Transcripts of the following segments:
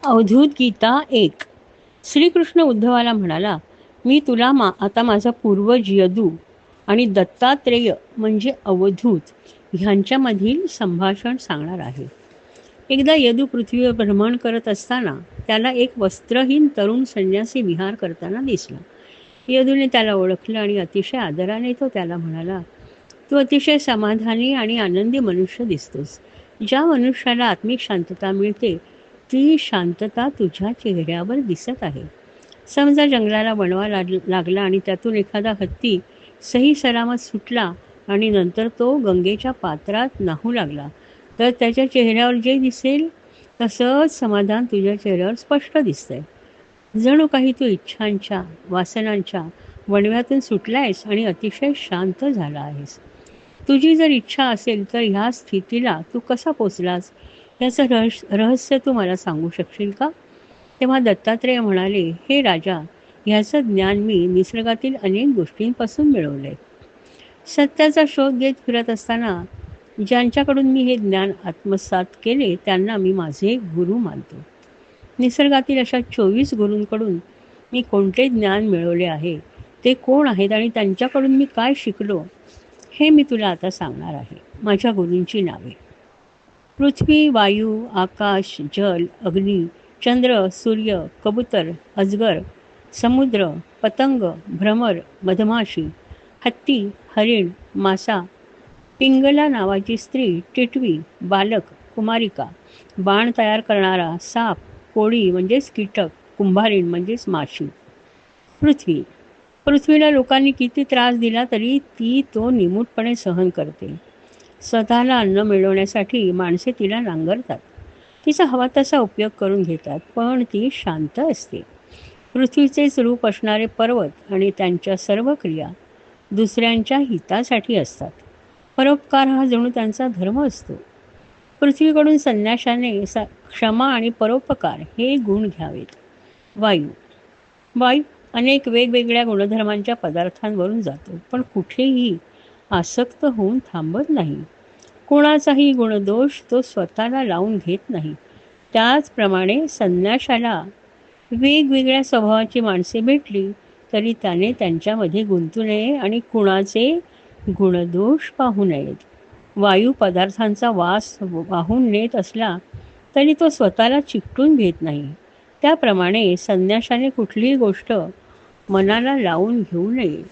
अवधूत गीता 1. श्रीकृष्ण उद्धवाला म्हणाला, मी तुला आता माझा पूर्वज यदू आणि दत्तात्रेय म्हणजे अवधूत ह्यांच्यामधील संभाषण सांगणार आहे. एकदा यदू पृथ्वीवर भ्रमण करत असताना त्याला एक वस्त्रहीन तरुण संन्यासी विहार करताना दिसला. यदूने त्याला ओळखलं आणि अतिशय आदराने तो त्याला म्हणाला, तू अतिशय समाधानी आणि आनंदी मनुष्य दिसतोस. ज्या मनुष्याला आत्मिक शांतता मिळते ती शांतता तुझ्या चेहऱ्यावर दिसत आहे. समजा जंगलाला वणवा लागला आणि त्यातून एखादा हत्ती सही सलामत सुटला आणि नंतर तो गंगेच्या पात्रात न्हाऊ लागला, तर त्याच्या चेहऱ्यावर जे दिसेल तसंच समाधान तुझ्या चेहऱ्यावर स्पष्ट दिसतंय. जणू काही तू इच्छांच्या, वासनांच्या वणव्यातून सुटलायस आणि अतिशय शांत झाला आहेस. तुझी जर इच्छा असेल तर ह्या स्थितीला तू कसा पोचलास याचं रहस्य तू मला सांगू शकशील का? तेव्हा दत्तात्रेय म्हणाले, हे राजा, ह्याचं ज्ञान मी निसर्गातील अनेक गोष्टींपासून मिळवलंय. सत्याचा शोध घेत फिरत असताना ज्यांच्याकडून मी हे ज्ञान आत्मसात केले त्यांना मी माझे गुरु मानतो. निसर्गातील अशा 24 गुरूंकडून मी कोणते ज्ञान मिळवले आहे, ते कोण आहेत आणि त्यांच्याकडून मी काय शिकलो, हे मी तुला आता सांगणार आहे. माझ्या गुरूंची नावे: पृथ्वी, वायू, आकाश, जल, अग्नी, चंद्र, सूर्य, कबूतर, अजगर, समुद्र, पतंग, भ्रमर, मधमाशी, हत्ती, हरिण, मासा, पिंगला नावाची स्त्री, टिटवी, बालक, कुमारिका, बाण तयार करणारा, साप, कोळी म्हणजेच कीटक, कुंभारीण म्हणजेच माशी. पृथ्वीला लोकांनी किती त्रास दिला तरी ती तो निमूटपणे सहन करते. स्वतःला अन्न मिळवण्यासाठी माणसे तिला नांगरतात, तिचा हवा तसा उपयोग करून घेतात, पण ती शांत असते. पृथ्वीचेच रूप असणारे पर्वत आणि त्यांच्या सर्व क्रिया दुसऱ्यांच्या हितासाठी असतात. परोपकार हा जणू त्यांचा धर्म असतो. पृथ्वीकडून संन्याशाने क्षमा आणि परोपकार हे गुण घ्यावेत. वायू अनेक वेगवेगळ्या गुणधर्मांच्या पदार्थांवरून जातो, पण कुठेही आसक्त होऊन थांबत नाही. कोणाचाही गुणदोष तो स्वतःला लावून घेत नाही. त्याचप्रमाणे संन्याशाला वेगवेगळ्या स्वभावाची माणसे भेटली तरी त्याने त्यांच्यामध्ये गुंतू नये आणि कुणाचे गुणदोष पाहू नयेत. वायू पदार्थांचा वास वाहून नेत असला तरी तो स्वतःला चिकटून घेत नाही. त्याप्रमाणे संन्याशाने कुठलीही गोष्ट मनाला लावून घेऊ नये,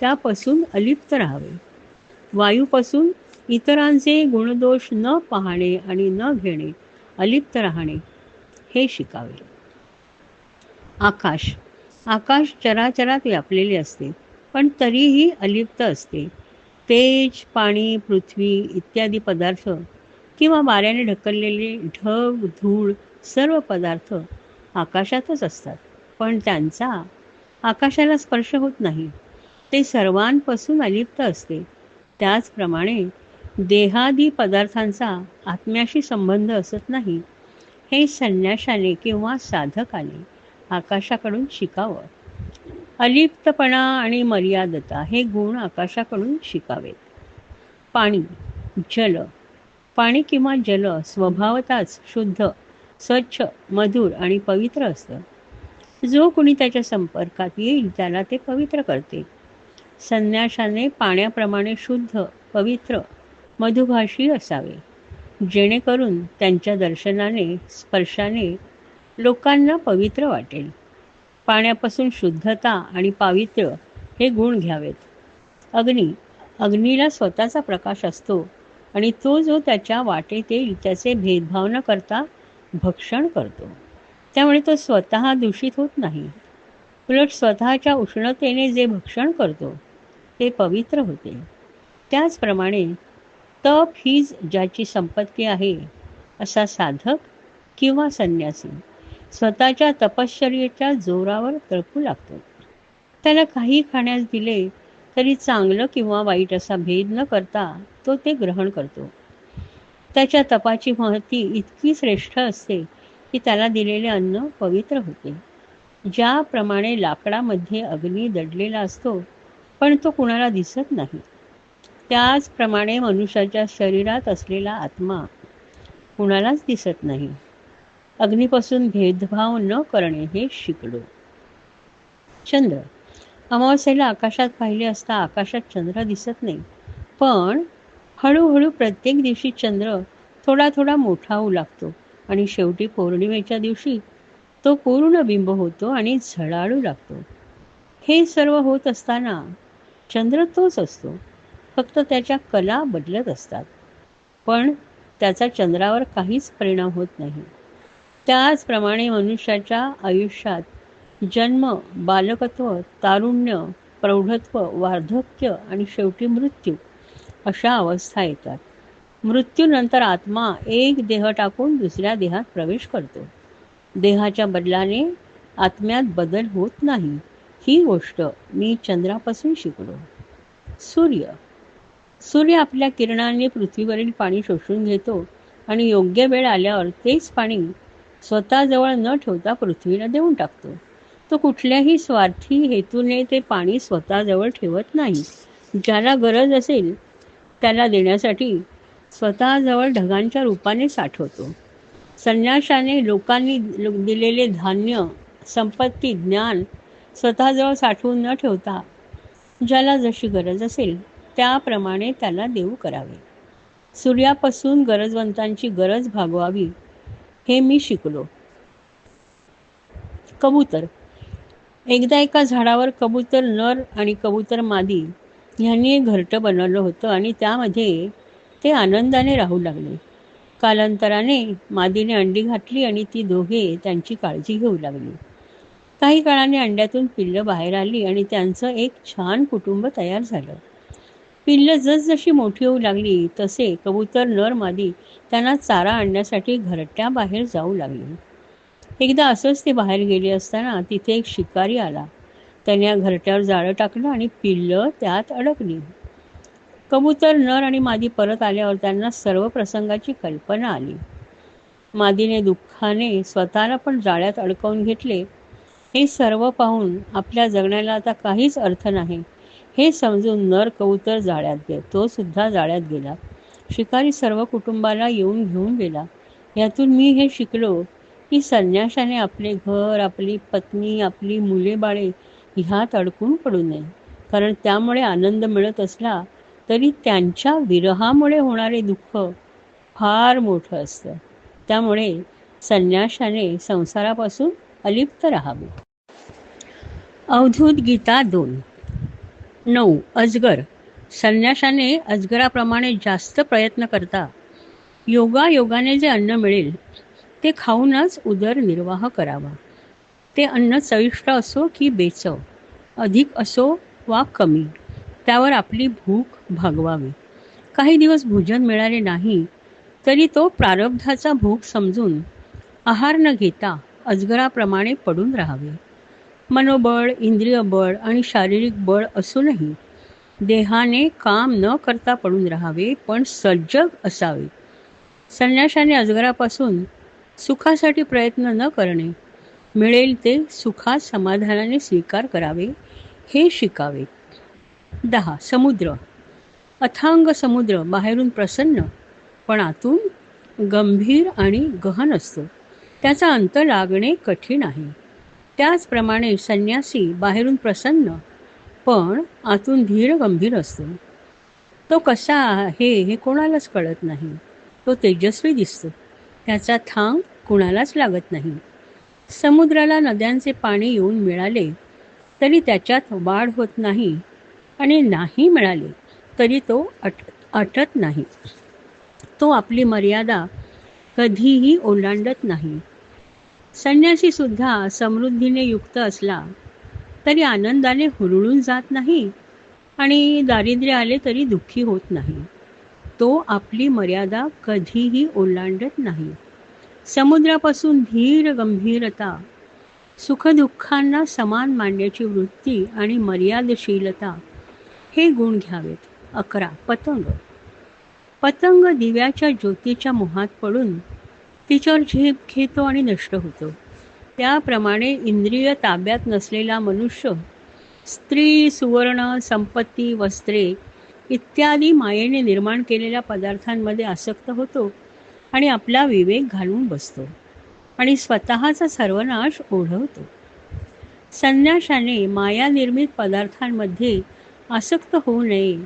त्यापासून अलिप्त राहावे. वायूपासून इतरांचे गुणदोष न पाहणे आणि न घेणे, अलिप्त राहणे हे शिकावे. आकाश चराचरात व्यापलेले असते, पण तरीही अलिप्त असते. तेज, पाणी, पृथ्वी इत्यादी पदार्थ किंवा वाऱ्याने ढकललेले ढग, धूळ सर्व पदार्थ आकाशातच असतात, पण त्यांचा आकाशाला स्पर्श होत नाही. ते सर्वांपासून अलिप्त असते. त्याचप्रमाणे देहादी पदार्थांचा आत्म्याशी संबंध असत नाही. हे संन्याशाने किंवा साधकाने आकाशाकडून शिकावं. अलिप्तपणा आणि मर्यादता हे गुण आकाशाकडून शिकावेत. पाणी किंवा जल स्वभावतःच शुद्ध, स्वच्छ, मधुर आणि पवित्र असतं. जो कोणी त्याच्या संपर्कात येईल त्याला ते पवित्र करते. संन्याशाने पाण्याप्रमाणे शुद्ध, पवित्र, मधुभाषी असावे, जेणेकरून त्यांच्या दर्शनाने, स्पर्शाने लोकांना पवित्र वाटेल. पाण्यापासून शुद्धता आणि पावित्र्य हे गुण घ्यावेत. अग्नीला स्वतःचा प्रकाश असतो आणि तो जो त्याच्या वाटेत येईल त्याचे भेदभाव न करता भक्षण करतो. त्यामुळे तो स्वतः दूषित होत नाही. उलट स्वतःच्या उष्णतेने जे भक्षण करतो ते पवित्र होते. त्याचप्रमाणे तप हीच ज्याची संपत्ती आहे असा साधक किंवा संन्यासी स्वतःच्या तपश्चर्येच्या जोरावर तळपू लागतो. त्याला काही खाण्यास दिले तरी चांगलं किंवा वाईट असा भेद न करता तो ते ग्रहण करतो. त्याच्या तपाची महती इतकी श्रेष्ठ असते की त्याला दिलेले अन्न पवित्र होते. ज्याप्रमाणे लाकडामध्ये अग्नी दडलेला असतो पण तो कुणाला दिसत नाही, त्याचप्रमाणे मनुष्याच्या शरीरात असलेला आत्मा कुणालाच दिसत नाही. अग्नीपासून भेदभाव न करणे हे शिकलो. चंद्र. अमावस्येला आकाशात पाहिले असता आकाशात चंद्र दिसत नाही, पण हळूहळू प्रत्येक दिवशी चंद्र थोडा थोडा मोठा होऊ लागतो आणि शेवटी पौर्णिमेच्या दिवशी तो पूर्ण बिंब होतो आणि झळाळू लागतो. हे सर्व होत असताना चंद्र तोच असतो, फक्त त्याच्या कला बदलत असतात, पण त्याचा चंद्रावर काहीच परिणाम होत नाही. त्याचप्रमाणे मनुष्याच्या आयुष्यात जन्म, बालकत्व, तारुण्य, प्रौढत्व, वार्धक्य आणि शेवटी मृत्यू अशा अवस्था येतात. मृत्यूनंतर आत्मा एक देह टाकून दुसऱ्या देहात प्रवेश करतो. देहाच्या बदलाने आत्म्यात बदल होत नाही. ही गोष्ट मी चंद्रापासून शिकलो. सूर्य. सूर्य आपल्या किरणांनी पृथ्वीवरील पाणी शोषून घेतो आणि योग्य वेळ आल्यावर तेच पाणी स्वतःजवळ न ठेवता पृथ्वीला देऊन टाकतो. तो कुठल्याही स्वार्थी हेतूने ते पाणी स्वतःजवळ ठेवत नाही. ज्याला गरज असेल त्याला देण्यासाठी स्वतःजवळ ढगांच्या रूपाने साठवतो. संन्याशाने लोकांनी दिलेले धान्य, संपत्ती, ज्ञान स्वतःजवळ साठवून न ठेवता ज्याला जशी गरज असेल त्याप्रमाणे त्याला देऊ करावे. सूर्यापासून गरजवंतांची गरज भागवावी हे मी शिकलो. कबूतर. एकदा एका झाडावर कबूतर नर आणि कबूतर मादी ह्यांनी एक घरटं बनवलं होतं आणि त्यामध्ये ते आनंदाने राहू लागले. कालांतराने मादीने अंडी घातली आणि ती दोघे त्यांची काळजी घेऊ लागली. काही काळाने अंड्यातून पिल्लं बाहेर आली आणि त्यांचं एक छान कुटुंब तयार झालं. पिल्लं जसजशी मोठी होऊ लागली तसे कबूतर नर मादी त्यांना चारा आणण्यासाठी घरट्याबाहेर जाऊ लागले. एकदा असंच ते बाहेर गेले असताना तिथे एक शिकारी आला. त्याने या घरट्यावर जाळं टाकलं आणि पिल्लं त्यात अडकली. कबूतर नर आणि मादी परत आल्यावर त्यांना सर्व प्रसंगाची कल्पना आली. मादीने दुःखाने स्वतःला पण जाळ्यात अडकवून घेतले. हे सर्व पाहून आपल्या जगण्याला आता काहीच अर्थ नाही हे समजून नर कबूतर तो सुद्धा जाळ्यात गेला. शिकारी सर्व कुटुंबाला येऊन घेऊन गेला. यातून मी हे शिकलो की संन्याशाने आपले घर, आपली पत्नी, आपली मुले बाळे ह्यात अडकून पडू नये, कारण त्यामुळे आनंद मिळत असला तरी त्यांच्या विरहामुळे होणारे दुःख फार मोठं असतं. त्यामुळे संन्याशाने संसारापासून अलिप्त राहावे. अवधूत गीता 2. 9. अजगर. संन्याशाने अजगराप्रमाणे जास्त प्रयत्न करता योगाने जे अन्न मिळेल ते खाऊनच उदरनिर्वाह करावा. ते अन्न चविष्ट असो की बेचव, अधिक असो वा कमी, त्यावर आपली भूक भागवावी. काही दिवस भोजन मिळाले नाही तरी तो प्रारब्धाचा भूक समजून आहार न घेता अजगराप्रमाणे पडून राहावे. मनोबळ, इंद्रिय बळ आणि शारीरिक बळ असूनही देहाने काम न करता पडून राहावे, पण सजग असावे. संन्याशाने अजगरापासून सुखासाठी प्रयत्न न करणे, मिळेल ते सुखात समाधानाने स्वीकार करावे हे शिकावे. 10. समुद्र. अथांग समुद्र बाहेरून प्रसन्न पण आतून गंभीर आणि गहन असतो. त्याचा अंत लागणे कठीण आहे. त्याचप्रमाणे संन्यासी बाहेरून प्रसन्न पण आतून धीर गंभीर असतो. तो कसा आहे हे कोणालाच कळत नाही. तो तेजस्वी दिसतो, त्याचा थांग कुणालाच लागत नाही. समुद्राला नद्यांचे पाणी येऊन मिळाले तरी त्याच्यात वाढ होत नाही आणि नाही मिळाले तरी तो आटत नाही. तो आपली मर्यादा कधीही ओलांडत नाही. संन्यासी सुद्धा समृद्धीने युक्त असला तरी आनंदाने हुरळून जात नाही आणि दारिद्र्य आले तरी दुःखी होत नाही. तो आपली मर्यादा कधीही ओलांडत नाही. समुद्रापासून धीर गंभीरता, सुखदुःखांना समान मांडण्याची वृत्ती आणि मर्यादशीलता हे गुण घ्यावेत. 11. पतंग. पतंग दिव्याच्या ज्योतीच्या मोहात पडून तिच्यावर झेप घेतो आणि नष्ट होतो. त्याप्रमाणे इंद्रिय ताब्यात नसलेला मनुष्य स्त्री, सुवर्ण, संपत्ती, वस्त्रे इत्यादी मायेने निर्माण केलेल्या पदार्थांमध्ये आसक्त होतो आणि आपला विवेक घालवून बसतो. आणि स्वतःचा सर्वनाश ओढवतो. संन्याशाने माया निर्मित पदार्थांमध्ये आसक्त होऊ नये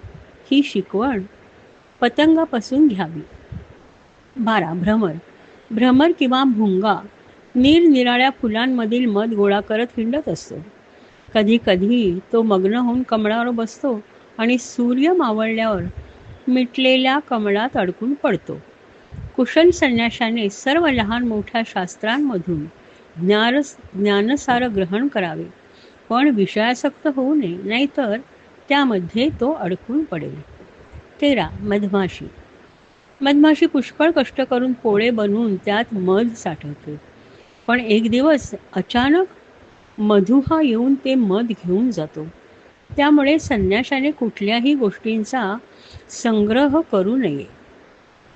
ही शिकवण पतंगापासून घ्यावी. 12. भ्रमर किंवा भुंगा निरनिराळ्या फुलांमधील मध गोळा करत हिंडत असतो. कधी कधी तो मग्न होऊन कमळावर बसतो आणि सूर्य मावळल्यावर मिटलेल्या कमळात अडकून पडतो. कुशल संन्याशाने सर्व लहान मोठ्या शास्त्रांमधून ज्ञानसार ग्रहण करावे, पण विषयासक्त होऊ नये, नाहीतर त्यामध्ये तो अडकून पडेल. 13. मधमाशी पुष्कळ कष्ट करून पोळे बनवून त्यात मध साठवते, पण एक दिवस अचानक मधुहा येऊन ते मध घेऊन जातो. त्यामुळे संन्याशाने कुठल्याही गोष्टींचा संग्रह करू नये.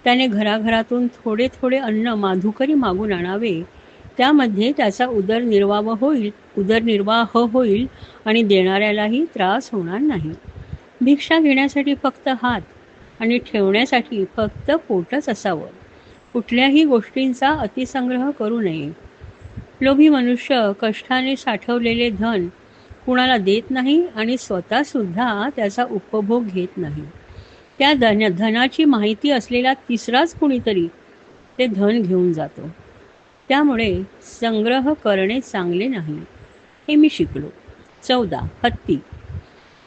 त्याने घराघरातून थोडे थोडे अन्न माधुकरी मागून आणावे. त्यामध्ये त्याचा उदरनिर्वाह होईल आणि देणाऱ्यालाही त्रास होणार नाही. भिक्षा घेण्यासाठी फक्त हात आणि ठेवण्यासाठी फक्त पोटच असावं. कुठल्याही गोष्टींचा अतिसंग्रह करू नये. लोभी मनुष्य कष्टाने साठवलेले धन कुणाला देत नाही आणि स्वतःसुद्धा त्याचा उपभोग घेत नाही. त्या धनाची माहिती असलेला तिसराच कुणीतरी ते धन घेऊन जातो. त्यामुळे संग्रह करणे चांगले नाही, हे मी शिकलो. 14. हत्ती.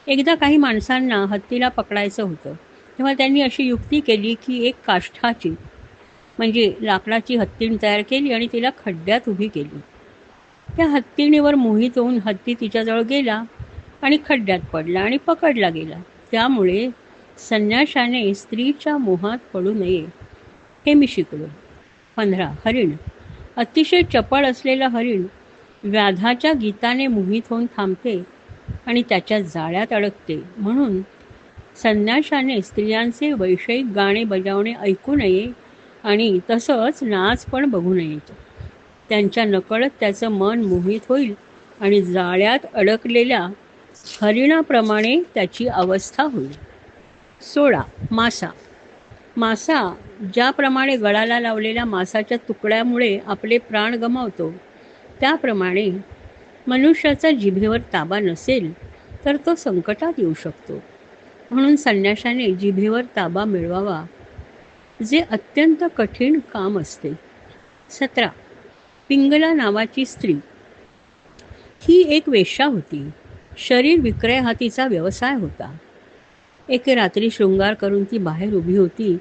एकदा काही माणसांना हत्तीला पकडायचं होतं, तेव्हा त्यांनी अशी युक्ती केली की एक काष्ठाची म्हणजे लाकडाची हत्तीण तयार केली आणि तिला खड्ड्यात उभी केली. त्या हत्तीणीवर मोहित होऊन हत्ती तिच्याजवळ गेला आणि खड्ड्यात पडला आणि पकडला गेला. त्यामुळे संन्याशाने स्त्रीच्या मोहात पडू नये, हे मी शिकलो. 15. हरिण. अतिशय चपळ असलेलं हरिण व्याधाच्या गीताने मोहित होऊन थांबते आणि त्याच्या जाळ्यात अडकते. म्हणून संन्याशाने स्त्रियांचे वैषयिक गाणे बजावणे ऐकू नये आणि तसंच नाच पण बघू नयेत. त्यांच्या नकळत त्याचं मन मोहित होईल आणि जाळ्यात अडकलेल्या हरिणाप्रमाणे त्याची अवस्था होईल. 16. मासा ज्याप्रमाणे गळाला लावलेल्या मासाच्या तुकड्यामुळे आपले प्राण गमावतो, त्याप्रमाणे मनुष्याचा जिभेवर ताबा नसेल तर तो संकटात येऊ शकतो. म्हणून संन्याशाने जिभेवर ताबा मिळवावा, जे अत्यंत कठीण काम असते. 17. पिंगला नावाची स्त्री. ही एक वेश्या होती. शरीर विक्रय हा तिचा व्यवसाय होता. एके रात्री शृंगार करून ती बाहेर उभी होती,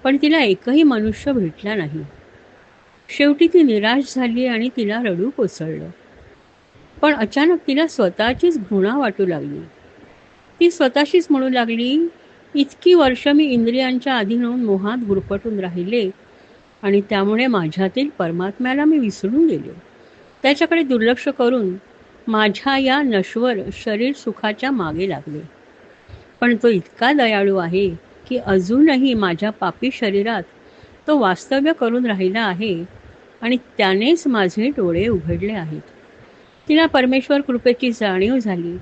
पण तिला एकही मनुष्य भेटला नाही. शेवटी ती निराश झाली आणि तिला रडू कोसळलं. पण अचानक तिला स्वतःचीच घृणा वाटू लागली. ती स्वतःशीच म्हणू लागली, इतकी वर्ष मी इंद्रियांच्या अधीन होऊन मोहात गुरफटून राहिले आणि त्यामुळे माझ्यातील परमात्म्याला मी विसरून गेले. त्याच्याकडे दुर्लक्ष करून माझ्या या नश्वर शरीर सुखाच्या मागे लागले. पण तो इतका दयाळू आहे की अजूनही माझ्या पापी शरीरात तो वास्तव्य करून राहिला आहे आणि त्यानेच माझे डोळे उघडले आहेत. तिला परमेश्वर कृपेची जाणीव झाली.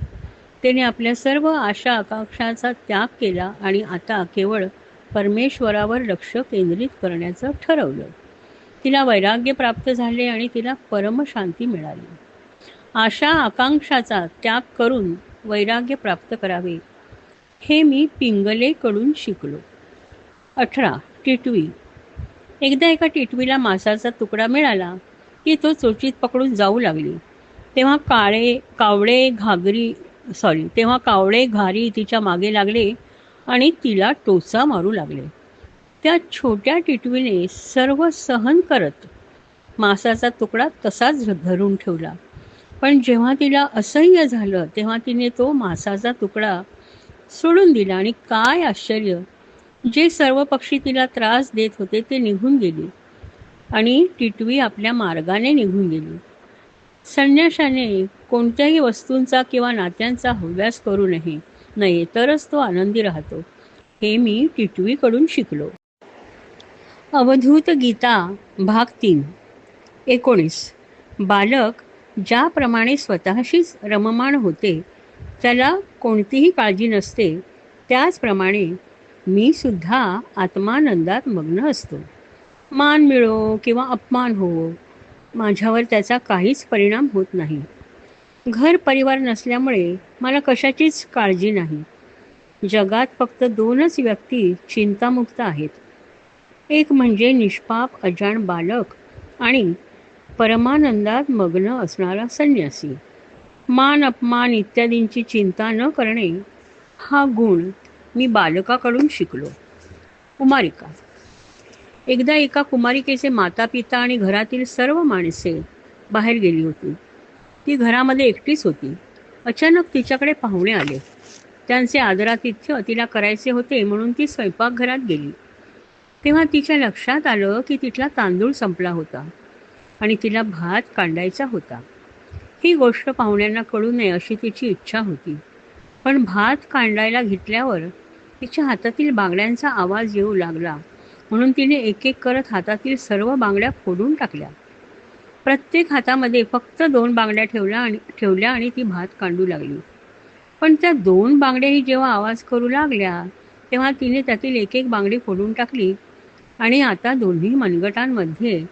तिने आपल्या सर्व आशा आकांक्षांचा त्याग केला आणि आता केवळ परमेश्वरावर लक्ष केंद्रित करण्याचं ठरवलं. तिला वैराग्य प्राप्त झाले आणि तिला परमशांती मिळाली. आशा आकांक्षाचा त्याग करून वैराग्य प्राप्त करावे, हे मी पिंगलेकडून शिकलो. 18. टिटवी. एकदा एका टिटवीला मांसाचा तुकडा मिळाला की तो चोचीत पकडून जाऊ लागली. तेव्हा कावळे घारी तिच्या मागे लागले आणि तिला टोचा मारू लागले. त्या छोट्या टिटवीने सर्व सहन करत मांसाचा तुकडा तसाच धरून ठेवला. पण जेव्हा तिला असह्य झालं तेव्हा तिने तो मांसाचा तुकडा सोडून दिला आणि काय आश्चर्य, जे सर्व पक्षी तिला त्रास देत होते ते निघून गेले आणि टिटवी आपल्या मार्गाने निघून गेली. संन्याशाने कोणत्याही वस्तूंचा किंवा नात्यांचा हव्यास करू नये, तरच तो आनंदी राहतो, हे मी टिटवीकडून शिकलो. अवधूत गीता भाग 3. 19. बालक ज्याप्रमाणे स्वतःशीच रममाण होते, त्याला कोणतीही काळजी नसते, त्याचप्रमाणे मी सुद्धा आत्मानंदात मग्न असतो. मान मिळो किंवा अपमान होवो, माझ्यावर त्याचा काहीच परिणाम होत नाही. घर परिवार नसल्यामुळे मला कशाचीच काळजी नाही. जगात फक्त दोनच व्यक्ती चिंतामुक्त आहेत. एक म्हणजे निष्पाप अजाण बालक आणि परमानंदात मग्न असणारा संन्यासी. मान अपमान इत्यादींची चिंता न करणे हा गुण मी बालकाकडून शिकलो. कुमारिका. एकदा एका कुमारिकेचे माता पिता आणि घरातील सर्व माणसे बाहेर गेली होती. ती घरामध्ये एकटीच होती. अचानक तिच्याकडे पाहुणे आले. त्यांचे आदरातिथ्य तिला करायचे होते म्हणून ती स्वयंपाकघरात गेली. तेव्हा तिच्या लक्षात आलं की तिथला तांदूळ संपला होता आणि तिला भात कांडायचा होता. ही गोष्ट पाहुण्यांना कळू नये अशी तिची इच्छा होती. पण भात कांडायला घेतल्यावर तिच्या हातातील बांगड्यांचा आवाज येऊ लागला म्हणून तिने एक एक करत हातातील सर्व बांगड्या फोडून टाकल्या. प्रत्येक हातामध्ये फक्त 2 बांगड्या ठेवल्या आणि ती भात कांडू लागली. पण त्या 2 बांगड्याही जेव्हा आवाज करू लागल्या तेव्हा तिने त्यातील एक एक बांगडी फोडून टाकली आणि आता दोन्ही मनगटांमध्ये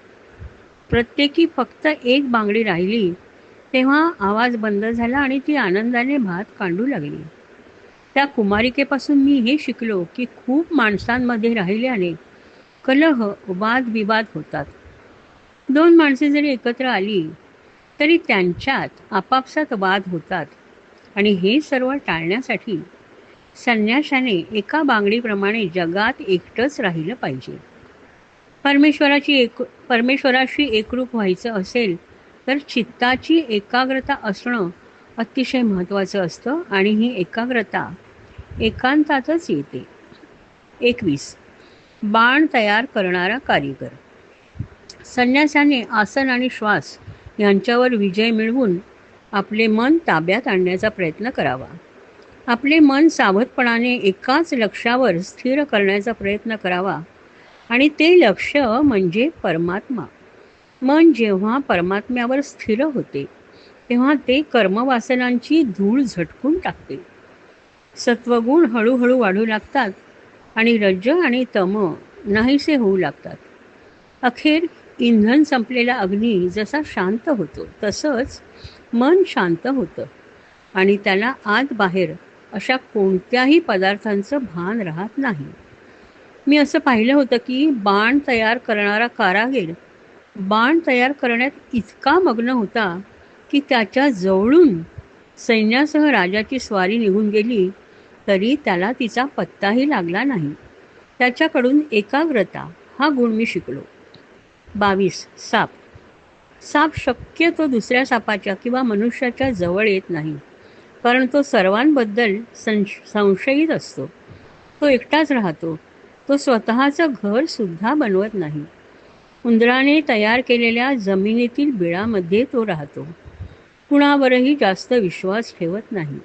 प्रत्येकी फक्त 1 बांगडी राहिली. तेव्हा आवाज बंद झाला आणि ती आनंदाने भात कांडू लागली. त्या कुमारिकेपासून मी हे शिकलो की खूप माणसांमध्ये राहिल्याने कलह वादविवाद होतात. 2 माणसे जरी एकत्र आली तरी त्यांच्यात आपापसात वाद होतात आणि हे सर्व टाळण्यासाठी संन्याशाने एका बांगडीप्रमाणे जगात एकटंच राहिलं पाहिजे. परमेश्वराशी एकरूप व्हायचं असेल तर चित्ताची एकाग्रता असणं अतिशय महत्त्वाचं असतं आणि ही एकाग्रता एकांतातच येते. 21. बाण तयार करणारा कारीगर. संन्यासाने आसन आणि श्वास यांच्यावर विजय मिळवून आपले मन ताब्यात आणण्याचा प्रयत्न करावा. आपले मन सावधपणाने एकाच लक्ष्यावर स्थिर करण्याचा प्रयत्न करावा आणि ते लक्ष्य म्हणजे परमात्मा. मन जेव्हा परमात्म्यावर स्थिर होते तेव्हा ते कर्मवासनांची धूळ झटकून टाकते. सत्वगुण हळूहळू वाढू लागतात आणि रज आणि तम नाहीसे होऊ लागतात. अखेर इंधन संपलेला अग्नी जसा शांत होतो तसंच मन शांत होतं आणि त्याला आत बाहेर अशा कोणत्याही पदार्थांचं भान राहत नाही. मी असं पाहिलं होतं की बाण तयार करणारा कारागीर बाण तयार करण्यात इतका मग्न होता की त्याच्या जवळून सैन्यासह राजाची स्वारी निघून गेली तरी त्याला तिचा पत्ताही लागला नाही. त्याच्याकडून एकाग्रता हा गुण मी शिकलो. 22. साप. साप शक्यतो दुसऱ्या सापाच्या किंवा मनुष्याच्या जवळ येत नाही, कारण तो सर्वांबद्दल संशयित असतो. तो एकटाच राहतो. तो स्वतःचं घर सुद्धा बनवत नाही. उंदराने तयार केलेल्या जमिनीतील बिळामध्ये तो राहतो. कुणावरही जास्त विश्वास ठेवत नाही.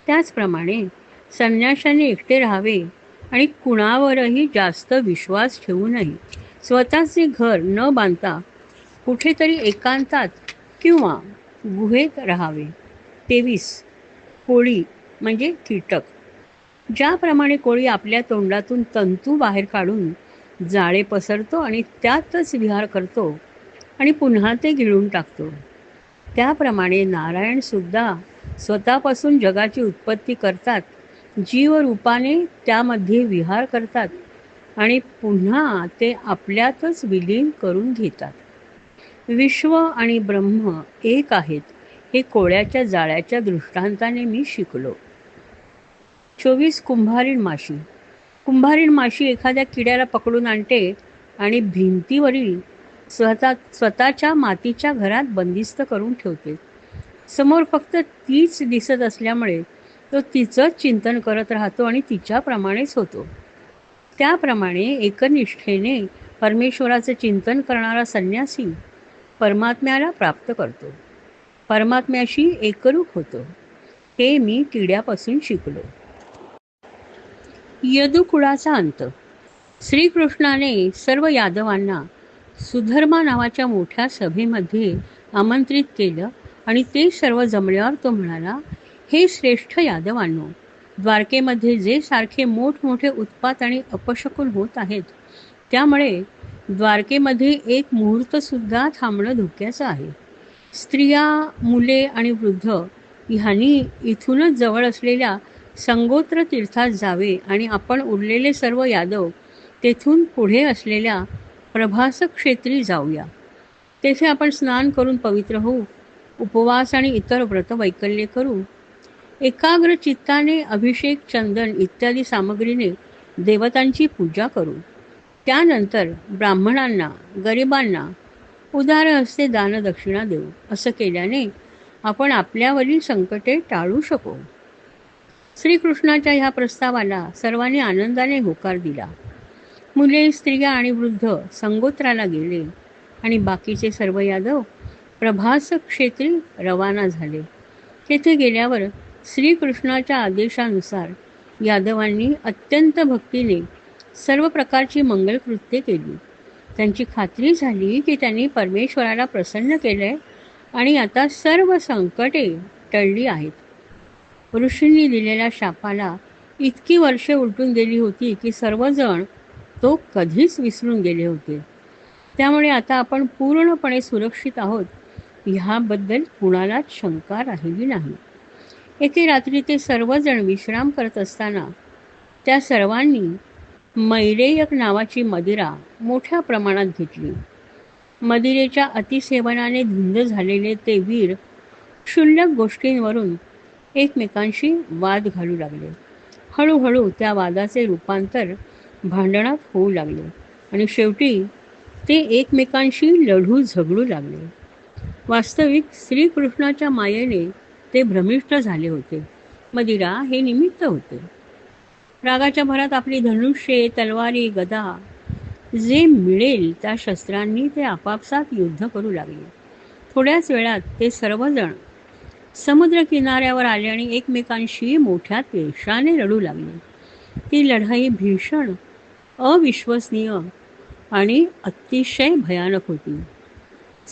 त्याचप्रमाणे संन्याशाने एकटे राहावे आणि कुणावरही जास्त विश्वास ठेवू नये. स्वतःचे घर न बांधता कुठेतरी एकांतात किंवा गुहेत राहावे. 23. कोळी म्हणजे कीटक. ज्याप्रमाणे कोळी आपल्या तोंडातून तंतू बाहेर काढून जाळे पसरतो आणि त्यातच विहार करतो आणि पुन्हा ते गिळून टाकतो, त्याप्रमाणे नारायण सुद्धा स्वतःपासून जगाची उत्पत्ती करतात, जीवरूपाने त्यामध्ये विहार करतात आणि पुन्हा ते आपल्यातच विलीन करून घेतात. विश्व आणि ब्रह्म एक आहेत हे कोळ्याच्या जाळ्याच्या दृष्टांताने मी शिकलो. 24. कुंभारीण माशी. कुंभारीण माशी एखाद्या किड्याला पकडून आणते आणि भिंतीवरील स्वतःच्या मातीच्या घरात बंदिस्त करून ठेवते. समोर फक्त तीच दिसत असल्यामुळे तो तिचंच चिंतन करत राहतो आणि तिच्याप्रमाणेच होतो. त्याप्रमाणे एकनिष्ठेने परमेश्वराचे चिंतन करणारा संन्यासी परमात्म्याला प्राप्त करतो, परमात्म्याशी एकरूप होतो. हे मी किड्यापासून शिकलो. यदुकुळाचा अंत. श्रीकृष्णाने सर्व यादवांना सुधर्मा नावाच्या मोठ्या सभेमध्ये आमंत्रित केलं आणि ते सर्व जमल्यावर तो म्हणाला, हे श्रेष्ठ यादवांनो, द्वारकेमध्ये जे सारखे मोठमोठे उत्पात आणि अपशकुन होत आहेत त्यामुळे द्वारकेमध्ये एक मुहूर्त सुद्धा थांबणं धोक्याचं आहे. स्त्रिया, मुले आणि वृद्ध ह्यांनी इथूनच जवळ असलेल्या संगोत्र तीर्थात जावे आणि आपण उरलेले सर्व यादव तेथून पुढे असलेल्या प्रभास क्षेत्री जाऊया. तेथे आपण स्नान करून पवित्र होऊ, उपवास आणि इतर व्रत वैकल्ये करू. एकाग्र चित्ताने अभिषेक, चंदन इत्यादी सामग्रीने देवतांची पूजा करू. त्यानंतर ब्राह्मणांना, गरिबांना उदार हस्ते दानदक्षिणा देऊ. असं केल्याने आपण आपल्यावरील संकटे टाळू शकू. श्रीकृष्णाच्या ह्या प्रस्तावाला सर्वांनी आनंदाने होकार दिला. मुले, स्त्रिया आणि वृद्ध संगोत्राला गेले आणि बाकीचे सर्व यादव प्रभास क्षेत्री रवाना झाले. तेथे गेल्यावर श्रीकृष्णाच्या आदेशानुसार यादवांनी अत्यंत भक्तीने सर्व प्रकारची मंगलकृत्ये केली. त्यांची खात्री झाली की त्यांनी परमेश्वराला प्रसन्न केले आणि आता सर्व संकटे टळली आहेत. ऋषींनी दिलेल्या शापाला इतकी वर्षे उलटून गेली होती की सर्वजण तो कधीच विसरून गेले होते. त्यामुळे आता आपण पूर्णपणे सुरक्षित आहोत ह्याबद्दल कुणालाच शंका राहिली नाही. एके रात्री ते सर्वजण विश्राम करत असताना त्या सर्वांनी मैरेयक नावाची मदिरा मोठ्या प्रमाणात घेतली. मदिरेच्या अतिसेवनाने धुंद झालेले ते वीर क्षुल्लक गोष्टींवरून एकमेकांशी वाद घालू लागले. हळूहळू त्या वादाचे रूपांतर भांडणात होऊ लागले आणि शेवटी ते एकमेकांशी लढू झगडू लागले. वास्तविक श्रीकृष्णाच्या मायेने ते भ्रमिष्ट झाले होते. मदिरा हे निमित्त होते. रागाच्या भरात आपली धनुष्ये, तलवारी, गदा जे मिळेल त्या शस्त्रांनी ते आपापसात युद्ध करू लागले. थोड्याच वेळात ते सर्वजण समुद्र किनाऱ्यावर आले आणि एकमेकांशी मोठ्या द्वेषाने लढू लागले. ती लढाई भीषण, अविश्वसनीय आणि अतिशय भयानक होती.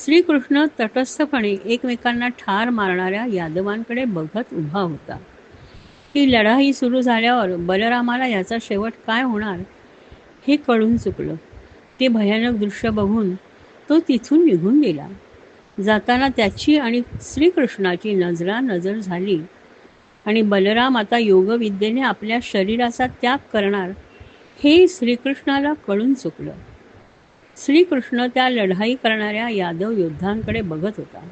श्रीकृष्ण तटस्थपणे एकमेकांना ठार मारणाऱ्या यादवांकडे बघत उभा होता. ही लढाई सुरू झाल्यावर बलरामाला याचा शेवट काय होणार हे कळून चुकलं. ते भयानक दृश्य बघून तो तिथून निघून गेला. जाताना त्याची आणि श्रीकृष्णाची नजरानजर झाली आणि बलराम आता योगविद्येने आपल्या शरीराचा त्याग करणार हे श्रीकृष्णाला कळून चुकलं. श्रीकृष्ण त्या लढाई करणाऱ्या यादव योद्धांकडे बघत होता.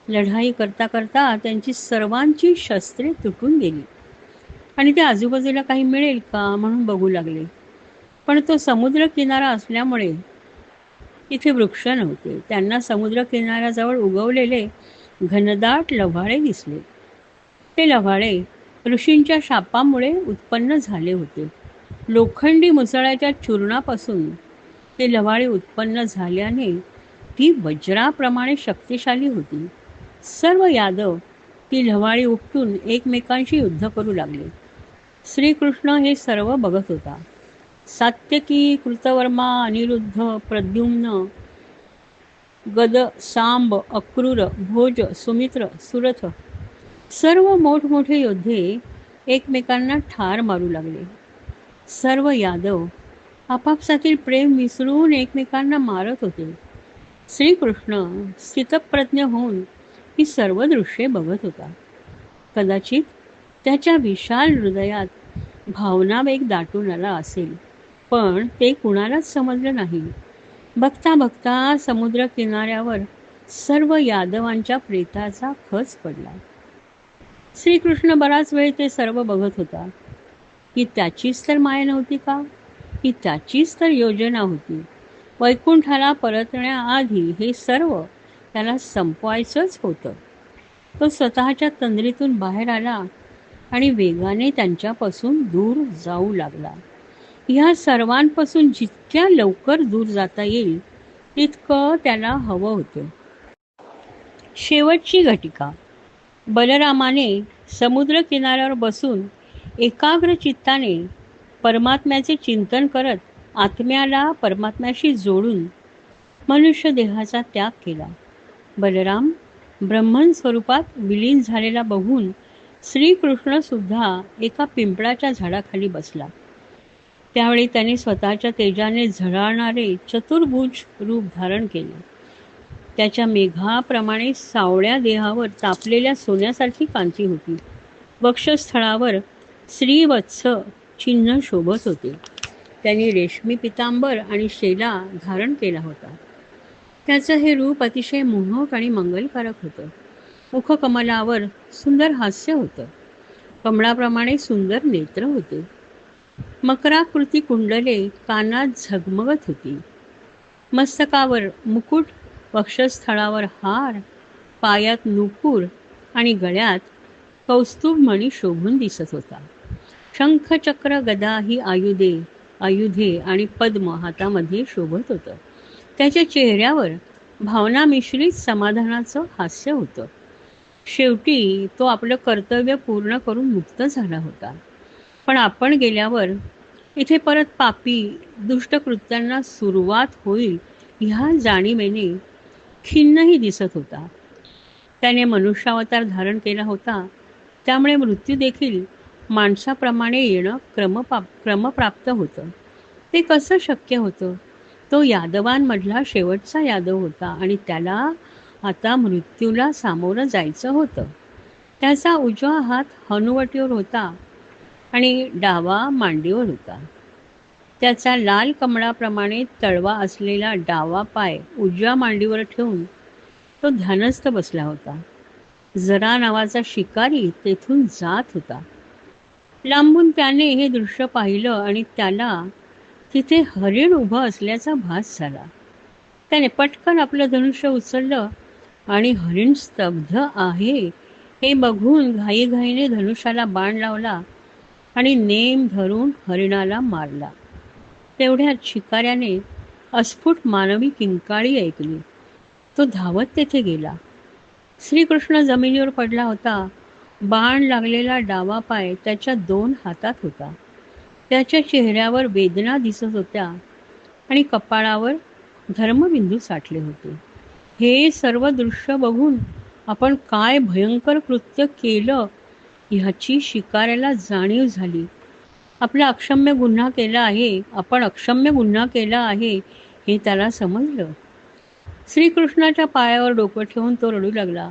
लढाई करता करता त्यांची सर्वांची शस्त्रे तुटून गेली आणि ते आजूबाजूला काही मिळेल का म्हणून बघू लागले. पण तो समुद्र किनारा असल्यामुळे इथे वृक्ष नव्हते. त्यांना समुद्र किनाऱ्याजवळ उगवलेले घनदाट लव्हाळे दिसले. ते लव्हाळे ऋषींच्या शापामुळे उत्पन्न झाले होते. लोखंडी मुसळाच्या चूर्णापासून ते लव्हाळे उत्पन्न झाल्याने ती वज्राप्रमाणे शक्तिशाली होती. सर्व यादव ती लव्हाळी उपटून एकमेकांशी युद्ध करू लागले. श्रीकृष्ण हे सर्व बघत होता. सात्यकी, कृतवर्मा, अनिरुद्ध, प्रद्युम्न, गद, सांब, अक्रूर, भोज, सुमित्र, सुरथ सर्व मोठमोठे योद्धे एकमेकांना ठार मारू लागले. सर्व यादव आपापसातील प्रेम विसरून एकमेकांना मारत होते. श्रीकृष्ण स्थितप्रज्ञ होऊन ही सर्व दृश्ये बघत होता. कदाचित त्याच्या विशाल हृदयात भावनावेग दाटून आला असेल, पण ते कुणालाच समजलं नाही. बघता बघता समुद्र किनाऱ्यावर सर्व यादवांच्या प्रेताचा खच पडला. श्रीकृष्ण बराच वेळ ते सर्व बघत होता. ही त्याचीच तर माया नव्हती का? ही त्याचीच तर योजना होती. वैकुंठाला परतण्याआधी हे सर्व त्याला संपवायचंच होतं. तो स्वतःच्या तंद्रीतून बाहेर आला आणि वेगाने त्यांच्यापासून दूर जाऊ लागला. ह्या सर्वांपासून जितक्या लवकर दूर जाता येईल तितकं त्याला हवं होतं. शेवटची घटिका. बलरामाने समुद्र किनाऱ्यावर बसून एकाग्र चित्ताने परमात्म्याचे चिंतन करत आत्म्याला परमात्म्याशी जोडून मनुष्य देहाचा त्याग केला. बलराम ब्रह्मन स्वरूपात विलीन झालेला बघून श्रीकृष्ण सुद्धा एका पिंपळाच्या झाडाखाली बसला. त्यावेळी त्याने स्वतःच्या तेजाने झळाळणारे चतुर्भुज रूप धारण केले. त्याच्या मेघाप्रमाणे सावळ्या देहावर तापलेल्या सोन्यासारखी कांती होती. वक्षस्थळावर श्रीवत्स चिन्ह शोभत होते. त्यांनी रेशमी पितांबर आणि शेला धारण केला होता. त्याचं हे रूप अतिशय मोहक आणि मंगलकारक होतं. मुखकमलावर सुंदर हास्य होतं. कमळाप्रमाणे सुंदर नेत्र होते. मकराकृती कुंडले कानात झगमगत होती. मस्तकावर मुकुट, वक्षस्थळावर हार, पायात नुपूर आणि गळ्यात कौस्तुभमणी शोभून दिसत होता. शंख, चक्र, गदा ही आयुधे आणि पद्म हातामध्ये शोभत होतं. त्याच्या चेहऱ्यावर भावना मिश्रित समाधानाचं हास्य होतं. शेवटी तो आपलं कर्तव्य पूर्ण करून मुक्त झाला होता. पण आपण गेल्यावर इथे परत पापी दुष्टकृत्यांना सुरुवात होईल ह्या जाणीवेने खिन्नही दिसत होता. त्याने मनुष्यावतार धारण केला होता, त्यामुळे मृत्यू देखील माणसाप्रमाणे येणं क्रमप्राप्त होतं. ते कसं शक्य होतं? तो यादवांमधला शेवटचा यादव होता आणि त्याला आता मृत्यूला सामोरं जायचं होतं. त्याचा उजवा हात हनुवटीवर होता आणि डावा मांडीवर होता. त्याचा लाल कमळाप्रमाणे तळवा असलेला डावा पाय उजव्या मांडीवर ठेवून तो ध्यानस्थ बसला होता. जरा नावाचा शिकारी तेथून जात होता. लांबून त्याने हे दृश्य पाहिलं आणि त्याला तिथे हरिण उभं असल्याचा भास झाला. त्याने पटकन आपलं धनुष्य उचललं आणि हरिण स्तब्ध आहे हे बघून घाईघाईने धनुष्याला बाण लावला आणि नेम धरून हरिणाला मारला. तेवढ्यात शिकाऱ्याने अस्फुट मानवी किंकाळी ऐकली. तो धावत तेथे गेला. श्रीकृष्ण जमिनीवर पडला होता. बाण लागलेला डावा पाय त्याच्या 2 हातात होता. त्याच्या चेहऱ्यावर वेदना दिसत होत्या आणि कपाळावर धर्मबिंदू साठले होते. हे सर्व दृश्य बघून आपण काय भयंकर कृत्य केलं ह्याची शिकाऱ्याला जाणीव झाली. आपण अक्षम्य गुन्हा केला आहे हे त्याला समजलं. श्रीकृष्णाच्या पायावर डोकं ठेवून तो रडू लागला.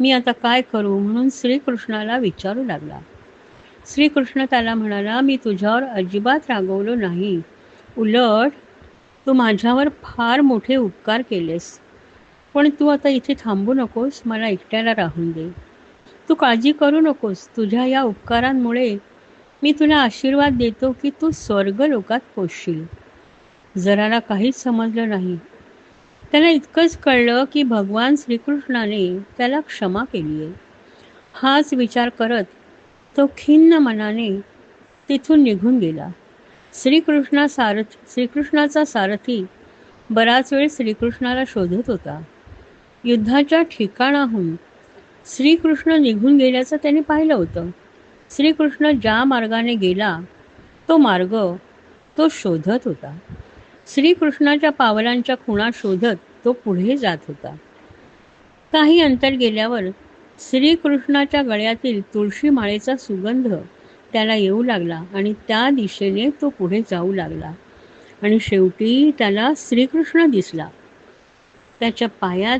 मी आता काय करू म्हणून श्रीकृष्णाला विचारू लागला. श्रीकृष्ण त्याला म्हणाला, मी तुझ्यावर अजिबात रागवलो नाही. उलट तू माझ्यावर फार मोठे उपकार केलेस. पण तू आता इथे थांबू नकोस, मला एकट्याला राहून दे. तू काळजी करू नकोस. तुझ्या या उपकारांमुळे मी तुला आशीर्वाद देतो की तू स्वर्ग लोकात पोचशील. जराला काहीच समजलं नाही. त्याला इतकंच कळलं की भगवान श्रीकृष्णाने त्याला क्षमा केली आहे. हाच विचार करत तो खिन्न मनाने तिथून निघून गेला. श्रीकृष्णाचा सारथी बराच वेळ श्रीकृष्णाला शोधत होता. युद्धाच्या ठिकाणाहून श्रीकृष्ण निघून गेल्याचं त्याने पाहिलं होतं. श्रीकृष्ण ज्या मार्गाने गेला तो मार्ग तो शोधत होता. श्रीकृष्णाच्या पावलांच्या खुणा शोधत तो पुढे जात होता. काही अंतर गेल्यावर श्रीकृष्णाच्या गळ्यातील तुळशी माळेचा सुगंध त्याला येऊ लागला आणि त्या दिशेने तो पुढे जाऊ लागला आणि शेवटी त्याला श्रीकृष्ण दिसला. त्याच्या पायात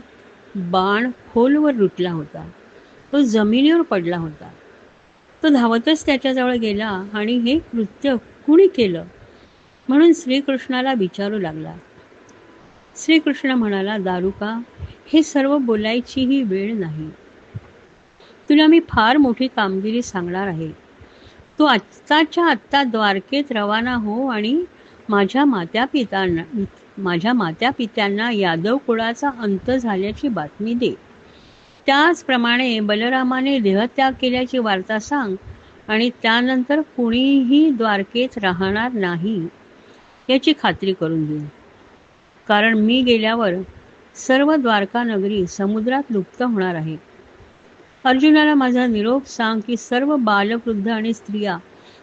बाण खोलवर रुतला होता. तो जमिनीवर पडला होता. तो धावतच त्याच्याजवळ गेला आणि हे कृत्य कुणी केलं म्हणून श्रीकृष्णाला विचारू लागला. श्रीकृष्ण म्हणाला, दारुका, हे सर्व बोलायची ही वेळ नाही. तुला मी फार मोठी कामगिरी सांगणार आहे. तू आत्ताच्या आत्ता द्वारकेत रवाना हो आणि माझ्या मात्यापित्यांना यादव कुळाचा अंत झाल्याची बातमी दे. त्याचप्रमाणे बलरामाने देहत्याग केल्याची वार्ता सांग आणि त्यानंतर कुणीही द्वारकेत राहणार नाही याची खात्री करून दे. कारण मी गेल्यावर सर्व द्वारका नगरी समुद्रात लुप्त होणार आहे. अर्जुनाला माझा निरोप सांग की सर्व बालवृद्ध आणि स्त्रिया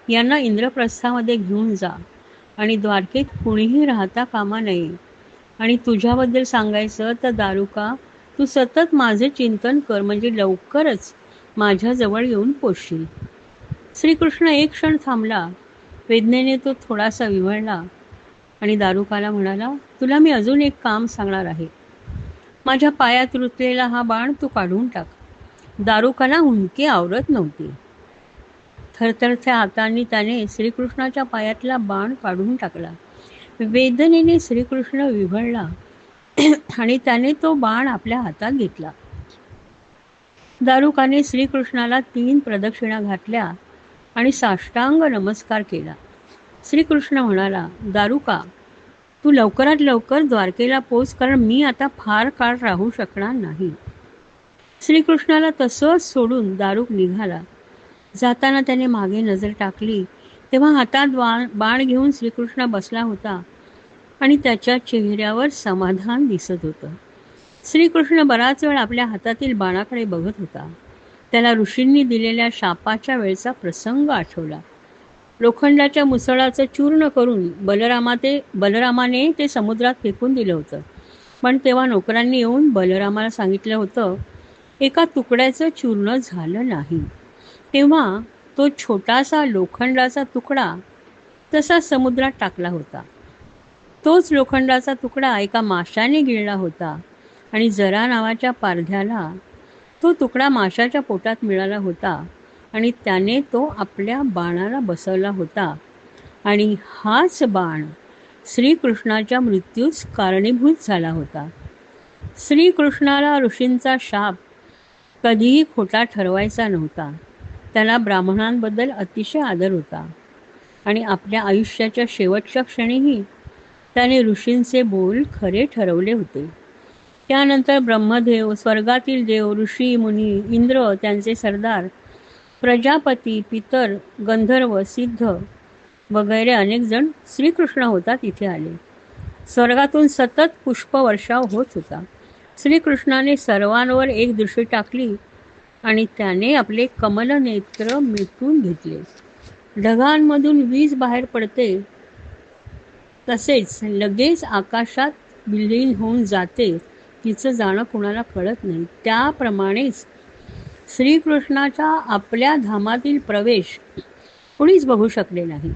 यांना इंद्रप्रस्थामध्ये घेऊन जा आणि द्वारकेत कुणीही राहता कामा नये. आणि तुझ्याबद्दल सांगायचं तर दारुका, तू सतत माझे चिंतन कर, म्हणजे लवकरच माझ्याजवळ येऊन पोचशील. श्रीकृष्ण एक क्षण थांबला वेदनेने तो थोडासा विव्हळला आणि दारुकाला म्हणाला, तुला मी अजून एक काम सांगणार आहे. माझ्या पायात रुतलेला हा बाण तू काढून टाक. दारुकाला हुंदकी आवरत नव्हती. थरथरत्या हातांनी त्याने श्रीकृष्णाच्या पायातला बाण काढून टाकला. वेदनेने श्रीकृष्ण विव्हळला आणि त्याने तो बाण आपल्या हातात घेतला. दारुकाने श्रीकृष्णाला 3 प्रदक्षिणा घातल्या आणि साष्टांग नमस्कार केला. श्रीकृष्ण म्हणाला, दारुका, तू लवकरात लवकर द्वारकेला पोच, कारण मी आता फार काळ राहू शकणार नाही. श्रीकृष्णाला तसंच सोडून दारुक निघाला. जाताना त्याने मागे नजर टाकली तेव्हा हातात बाण घेऊन श्रीकृष्ण बसला होता आणि त्याच्या चेहऱ्यावर समाधान दिसत होतं. श्रीकृष्ण बराच वेळ आपल्या हातातील बाणाकडे बघत होता. त्याला ऋषींनी दिलेल्या शापाच्या वेळचा प्रसंग आठवला. लोखंडाच्या मुसळाचं चूर्ण करून बलरामाने ते समुद्रात फेकून दिलं होतं. पण तेव्हा नोकरांनी येऊन बलरामाला सांगितलं होतं, एका तुकड्याचं चूर्ण झालं नाही. तेव्हा तो छोटासा लोखंडाचा तुकडा तसा समुद्रात टाकला होता. तोच लोखंडाचा तुकडा एका माशाने गिळला होता आणि जरा नावाच्या पारध्याला तो तुकडा माशाच्या पोटात मिळाला होता आणि त्याने तो आपल्या बाणाला बसवला होता आणि हाच बाण श्रीकृष्णाच्या मृत्यूस कारणीभूत झाला होता. श्रीकृष्णाला ऋषींचा शाप कधीही खोटा ठरवायचा नव्हता. त्याला ब्राह्मणांबद्दल अतिशय आदर होता आणि आपल्या आयुष्याच्या शेवटच्या क्षणीही त्याने ऋषींचे बोल खरे ठरवले होते. त्यानंतर ब्रह्मदेव, स्वर्गातील देव, ऋषी, मुनी, इंद्र, त्यांचे सरदार, प्रजापती, पितर, गंधर्व, सिद्ध वगैरे अनेक जण श्रीकृष्ण होता तिथे आले. स्वर्गातून सतत पुष्पवर्षाव होत होता. श्रीकृष्णाने सर्वांवर एक दृष्टी टाकली आणि त्याने आपले कमलनेत्र मिटून घेतले. ढगांमधून वीज बाहेर पडते तसेच लगेच आकाशात विलीन होऊन जाते, तिचं जाणं कुणाला कळत नाही. त्याप्रमाणेच श्रीकृष्णाचा आपल्या धामातील प्रवेश कुणीच बघू शकले नाही.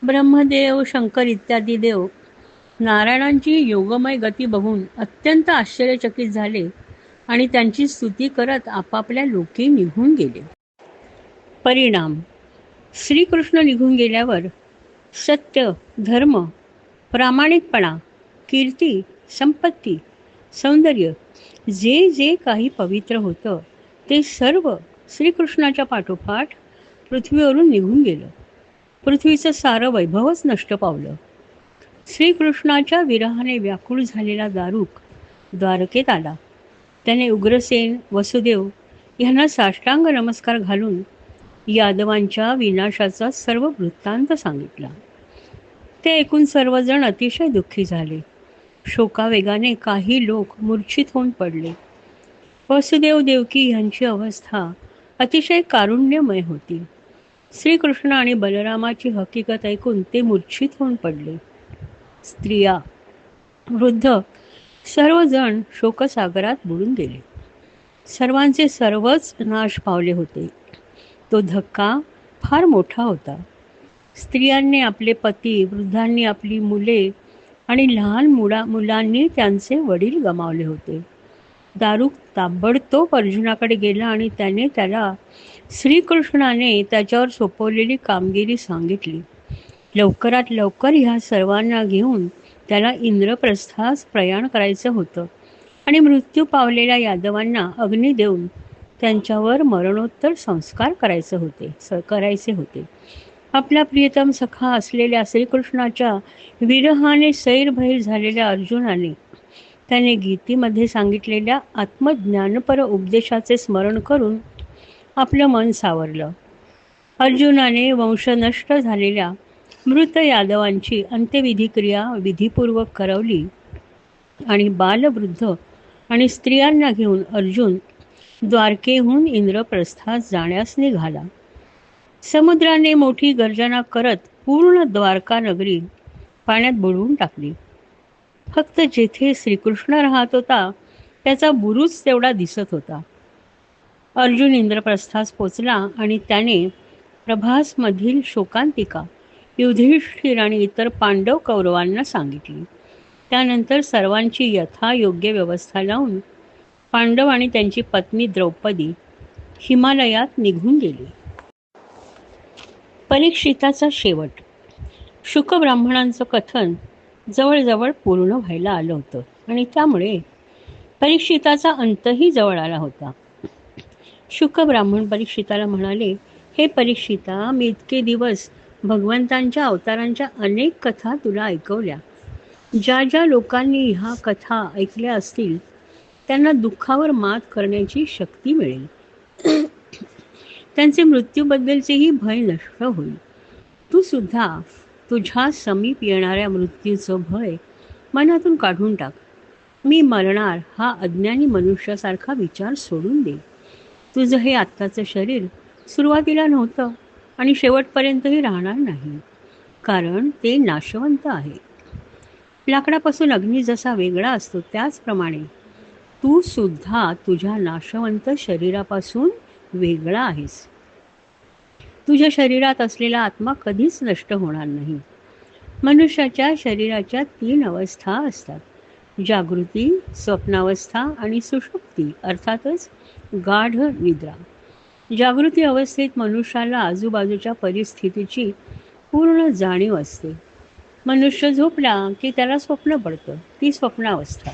ब्रह्मदेव, शंकर इत्यादी देव नारायणांची योगमय गती बघून अत्यंत आश्चर्यचकित झाले आणि त्यांची स्तुती करत आपापल्या लोकी निघून गेले. परिणाम: श्रीकृष्ण निघून गेल्यावर सत्य, धर्म, प्रामाणिकपणा, कीर्ती, संपत्ती, सौंदर्य जे जे काही पवित्र होतं ते सर्व श्रीकृष्णाच्या पाठोपाठ पृथ्वीवरून निघून गेलं. पृथ्वीचं सारं वैभवच नष्ट पावलं. श्रीकृष्णाच्या विरहाने व्याकुळ झालेला दारुक द्वारकेत आला. त्याने उग्रसेन, वसुदेव यांना साष्टांग नमस्कार घालून यादवांच्या विनाशाचा सर्व वृत्तांत सांगितला. ते ऐकून सर्वजण अतिशय दुःखी झाले. शोकावेगाने काही लोक मूर्छित होऊन पडले. वसुदेव देवकी यांची अवस्था अतिशय कारुण्यमय होती. श्रीकृष्ण आणि बलरामाची हकीकत ऐकून ते मूर्छित होऊन पडले. स्त्रिया, वृद्ध सर्वजण शोकसागरात बुडून गेले. सर्वांचे सर्वच नाश पावले होते. तो धक्का फार मोठा होता. स्त्रियांनी आपले पती, वृद्धांनी आपली मुले आणि लहान मुलांनी त्यांचे वडील गमावले होते. दारुक ताबडतोब अर्जुनाकडे गेला आणि त्याला श्रीकृष्णाने त्याच्यावर सोपवलेली कामगिरी सांगितली. लवकरात लवकर ह्या सर्वांना घेऊन त्याला इंद्रप्रस्थास प्रयाण करायचं होतं आणि मृत्यू पावलेल्या यादवांना अग्नी देऊन त्यांच्यावर मरणोत्तर संस्कार करायचे होते. आपला प्रियतम सखा असलेल्या श्रीकृष्णाच्या विरहाने सैरभैर झालेल्या अर्जुनाने त्याने गीतेमध्ये सांगितलेल्या आत्मज्ञानपर उपदेशाचे स्मरण करून आपलं मन सावरलं. अर्जुनाने वंश नष्ट झालेल्या मृत यादवांची अंत्यविधी क्रिया विधीपूर्वक करवली आणि बालवृद्ध आणि स्त्रियांना घेऊन अर्जुन द्वारकेहून इंद्रप्रस्थास जाण्यास निघाला. समुद्राने मोठी गर्जना करत पूर्ण द्वारका नगरी पाण्यात बुडवून टाकली. फक्त जेथे श्रीकृष्ण राहत होता त्याचा बुरुज तेवढा दिसत होता. अर्जुन इंद्रप्रस्थास पोचला आणि त्याने प्रभासमधील शोकांतिका युधिष्ठिर आणि इतर पांडव कौरवांना सांगितली. त्यानंतर सर्वांची यथायोग्य व्यवस्था लावून पांडव आणि त्यांची पत्नी द्रौपदी हिमालयात निघून गेली. परीक्षिताचा शेवट. शुक ब्राह्मणांचं कथन जवळजवळ पूर्ण व्हायला आलं होतं आणि त्यामुळे परीक्षिताचा अंतही जवळ आला होता. शुक ब्राह्मण परीक्षिताला म्हणाले, हे परीक्षिता, मी इतके दिवस भगवंतांच्या अवतारांच्या अनेक कथा तुला ऐकवल्या. ज्या ज्या लोकांनी ह्या कथा ऐकल्या असतील त्यांना दुःखावर मात करण्याची शक्ती मिळेल. त्यांचे मृत्यूबद्दलचेही भय नष्ट होईल. तू सुद्धा तुझ्या समीप येणाऱ्या मृत्यूचं भय मनातून काढून टाक. मी मरणार हा अज्ञानी मनुष्यासारखा विचार सोडून दे. तुझं हे आत्ताचं शरीर सुरुवातीला नव्हतं आणि शेवटपर्यंतही राहणार नाही, कारण ते नाशवंत आहे. लाकडापासून अग्नी जसा वेगळा असतो त्याचप्रमाणे तू सुद्धा तुझ्या नाशवंत शरीरापासून वेगळा आहेस. तुझ्या शरीरात असलेला आत्मा कधीच नष्ट होणार नाही. मनुष्याच्या शरीराच्या 3 अवस्था असतात: जागृती, स्वप्नावस्था आणि सुषुप्ती, अर्थातच गाढ निद्रा. जागृती अवस्थेत मनुष्याला आजूबाजूच्या परिस्थितीची पूर्ण जाणीव असते. मनुष्य झोपला की त्याला स्वप्न पडतं, ती स्वप्नावस्था.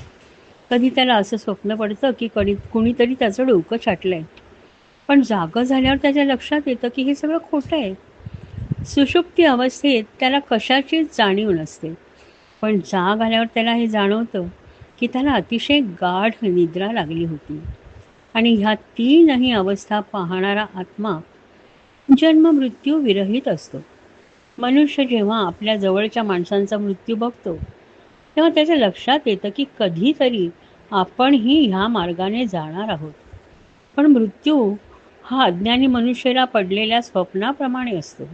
कधी त्याला असं स्वप्न पडतं की कुणीतरी त्याचं डोकं छाटलंय, पण जागं झाल्यावर त्याच्या लक्षात येतं की हे सगळं खोटं आहे. सुषुप्ती अवस्थेत त्याला कशाचीच जाणीव नसते, पण जाग आल्यावर त्याला हे जाणवतं की त्याला अतिशय गाढ निद्रा लागली होती. आणि ह्या 3ही अवस्था पाहणारा आत्मा जन्म मृत्यू विरहित असतो. मनुष्य जेव्हा आपल्या जवळच्या माणसांचा मृत्यू बघतो तेव्हा त्याच्या लक्षात येतं की कधीतरी आपणही ह्या मार्गाने जाणार आहोत. पण मृत्यू हा अज्ञानी मनुष्याला पडलेल्या स्वप्नाप्रमाणे असतो.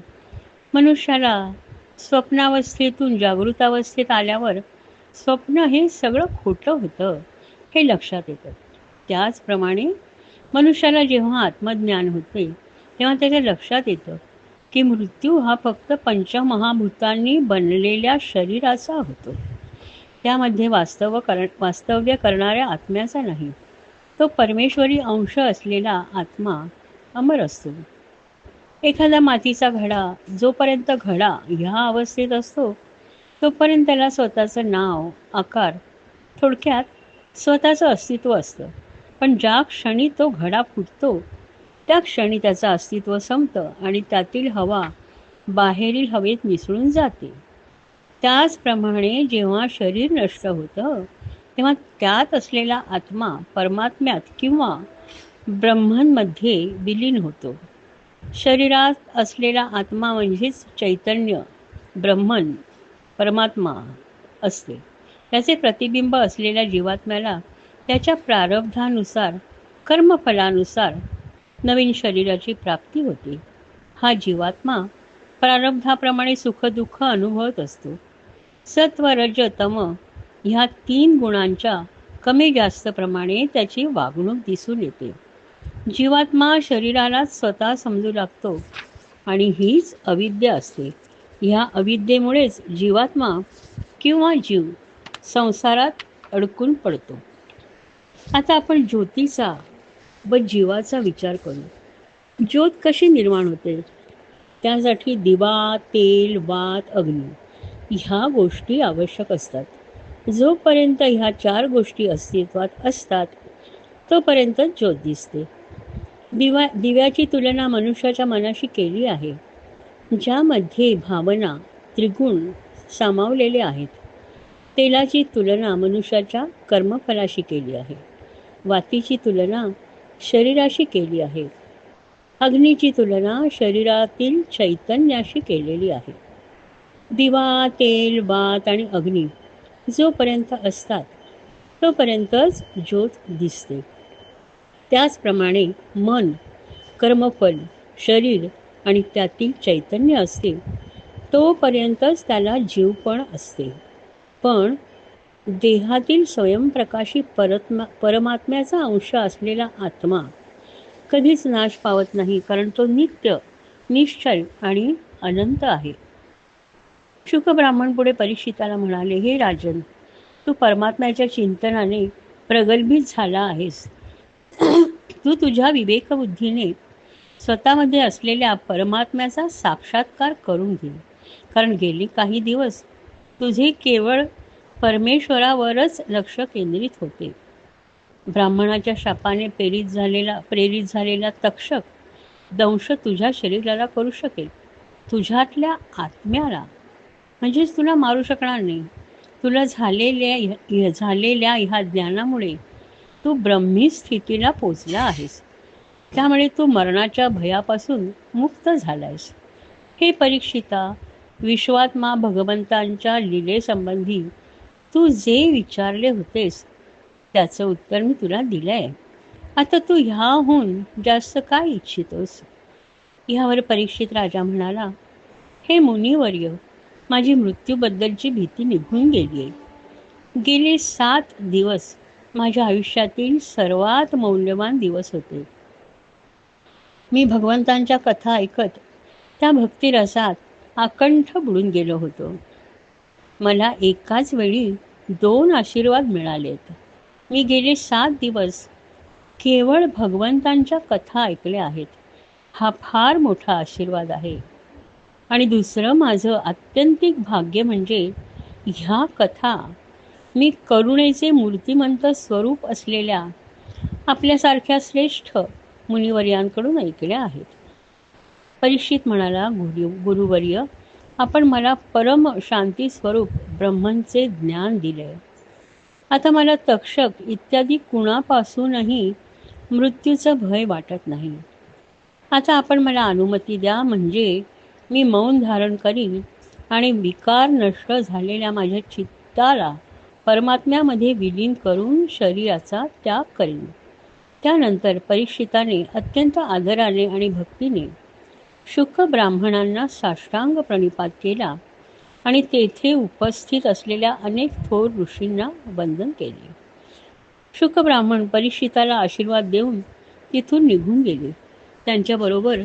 मनुष्याला स्वप्नावस्थेतून जागृतावस्थेत आल्यावर स्वप्न हे सगळं खोटं होतं हे लक्षात येतं. त्याचप्रमाणे मनुष्याला जेव्हा आत्मज्ञान होते तेव्हा त्याच्या लक्षात येतं की मृत्यू हा फक्त पंचमहाभूतांनी बनलेल्या शरीराचा होतो. त्यामध्ये वास्तव्य करणाऱ्या आत्म्याचा नाही. तो परमेश्वरी अंश असलेला आत्मा अमर असतो. एखादा मातीचा घडा जोपर्यंत घडा ह्या अवस्थेत असतो तोपर्यंत त्याला स्वतःचं नाव, आकार, थोडक्यात स्वतःचं अस्तित्व असतं. पण ज्या क्षणी तो घडा फुटतो त्या क्षणी त्याचं अस्तित्व संपतं आणि त्यातील हवा बाहेरील हवेत मिसळून जाते. त्याचप्रमाणे जेव्हा शरीर नष्ट होतं तेव्हा त्यात असलेला आत्मा परमात्म्यात किंवा ब्रह्ममध्ये विलीन होतो. शरीरात असलेला आत्मा म्हणजेच चैतन्य, ब्रह्मन, परमात्मा असते. त्याचे प्रतिबिंब असलेल्या जीवात्म्याला त्याच्या प्रारब्धानुसार, कर्मफलानुसार नवीन शरीराची प्राप्ती होते. हा जीवात्मा प्रारब्धाप्रमाणे सुखदुःख अनुभवत असतो. सत्व, रज, तम ह्या 3 गुणांच्या कमी जास्त प्रमाणे त्याची वागणूक दिसून येते. जीवात्मा शरीरालाच स्वतः समजू लागतो आणि हीच अविद्या असते. ह्या अविद्येमुळेच जीवात्मा किंवा जीव संसारात अडकून पडतो. आता आपण ज्योतीचा व जीवाचा विचार करू. ज्योत कशी निर्माण होते? त्यासाठी दिवा, तेल, वात, अग्नी ह्या गोष्टी आवश्यक असतात. जोपर्यंत ह्या 4 गोष्टी अस्तित्वात असतात तोपर्यंत ज्योत दिसते. दिव्याची तुलना मनुष्याच्या मनाशी केली आहे, ज्यामध्ये भावना, त्रिगुण सामावलेले आहेत. तेलाची तुलना मनुष्याच्या कर्मफलाशी केली आहे. वातीची तुलना शरीराशी केली आहे. अग्नीची तुलना शरीरातील चैतन्याशी केलेली आहे. दिवा, तेल, वात आणि अग्नी जोपर्यंत असतात तोपर्यंतच ज्योत दिसते. त्याचप्रमाणे मन, कर्मफल, शरीर आणि त्यातील चैतन्य असते तोपर्यंतच त्याला जीवपण असते. पण देहातील स्वयंप्रकाशी परमात्म्याचा अंश असलेला आत्मा कधीच नाश पावत नाही, कारण तो नित्य, निश्चल आणि अनंत आहे. शुक ब्राह्मण पुढे परीक्षिताला म्हणाले, हे राजन, तू परमात्म्याच्या चिंतनाने प्रगल्भित झाला आहेस. तू तुझ्या विवेकबुद्धीने स्वतःमध्ये असलेल्या परमात्म्याचा साक्षात्कार करून घे. कारण गेली काही दिवस तुझे केवळ परमेश्वरावरच लक्ष केंद्रित होते. ब्राह्मणाच्या शापाने प्रेरित झालेला तक्षक दंश तुझ्या शरीराला करू शकेल, तुझ्यातल्या आत्म्याला म्हणजेच तुला मारू शकणार नाही. तुला झालेल्या ह्या ज्ञानामुळे तू ब्रह्मी स्थितीला पोचला आहेस. त्यामुळे तू मरणाच्या भयापासून मुक्त झालायस. हे परीक्षिता, विश्वात्मा भगवंतांच्या लीलेसंबंधी तू जे विचारले होतेस त्याचं उत्तर मी तुला दिलंय. आता तू ह्याहून जास्त काय इच्छितोस? ह्यावर परीक्षित राजा म्हणाला, हे मुनिवर्य, माझी मृत्यूबद्दलची भीती निघून गेली आहे. गेले 7 दिवस माझ्या आयुष्यातील सर्वात मौल्यवान दिवस होते. मी भगवंतांच्या कथा ऐकत त्या भक्तिरसात आकंठ बुडून गेलो होतो. मला एकाच वेळी 2 आशीर्वाद मिळालेत. मी गेले 7 दिवस केवळ भगवंतांच्या कथा ऐकल्या आहेत. हा फार मोठा आशीर्वाद आहे. आणि दुसरं माझं आत्यंतिक भाग्य म्हणजे ह्या कथा मी करुणेचे मूर्तिमंत स्वरूप असलेल्या आपल्यासारख्या श्रेष्ठ मुनिवर्यांकडून ऐकल्या आहेत. परीक्षित म्हणाला, गुरुवर्य, आपण मला परम शांती स्वरूप ब्रह्मचे ज्ञान दिले. आता मला तक्षक इत्यादी कुणापासूनही मृत्यूचं भय वाटत नाही. आता आपण मला अनुमती द्या, म्हणजे मी मौन धारण करीन आणि विकार नष्ट झालेल्या माझ्या चित्ताला परमात्म्यामध्ये विलीन करून शरीराचा त्याग करीन. त्यानंतर परीक्षिताने अत्यंत आदराने आणि भक्तीने शुक ब्राह्मणांना साष्टांग प्रणिपात केला आणि तेथे उपस्थित असलेल्या अनेक थोर ऋषींना वंदन केले. शुक ब्राह्मण परीक्षिताला आशीर्वाद देऊन तिथून निघून गेले. त्यांच्याबरोबर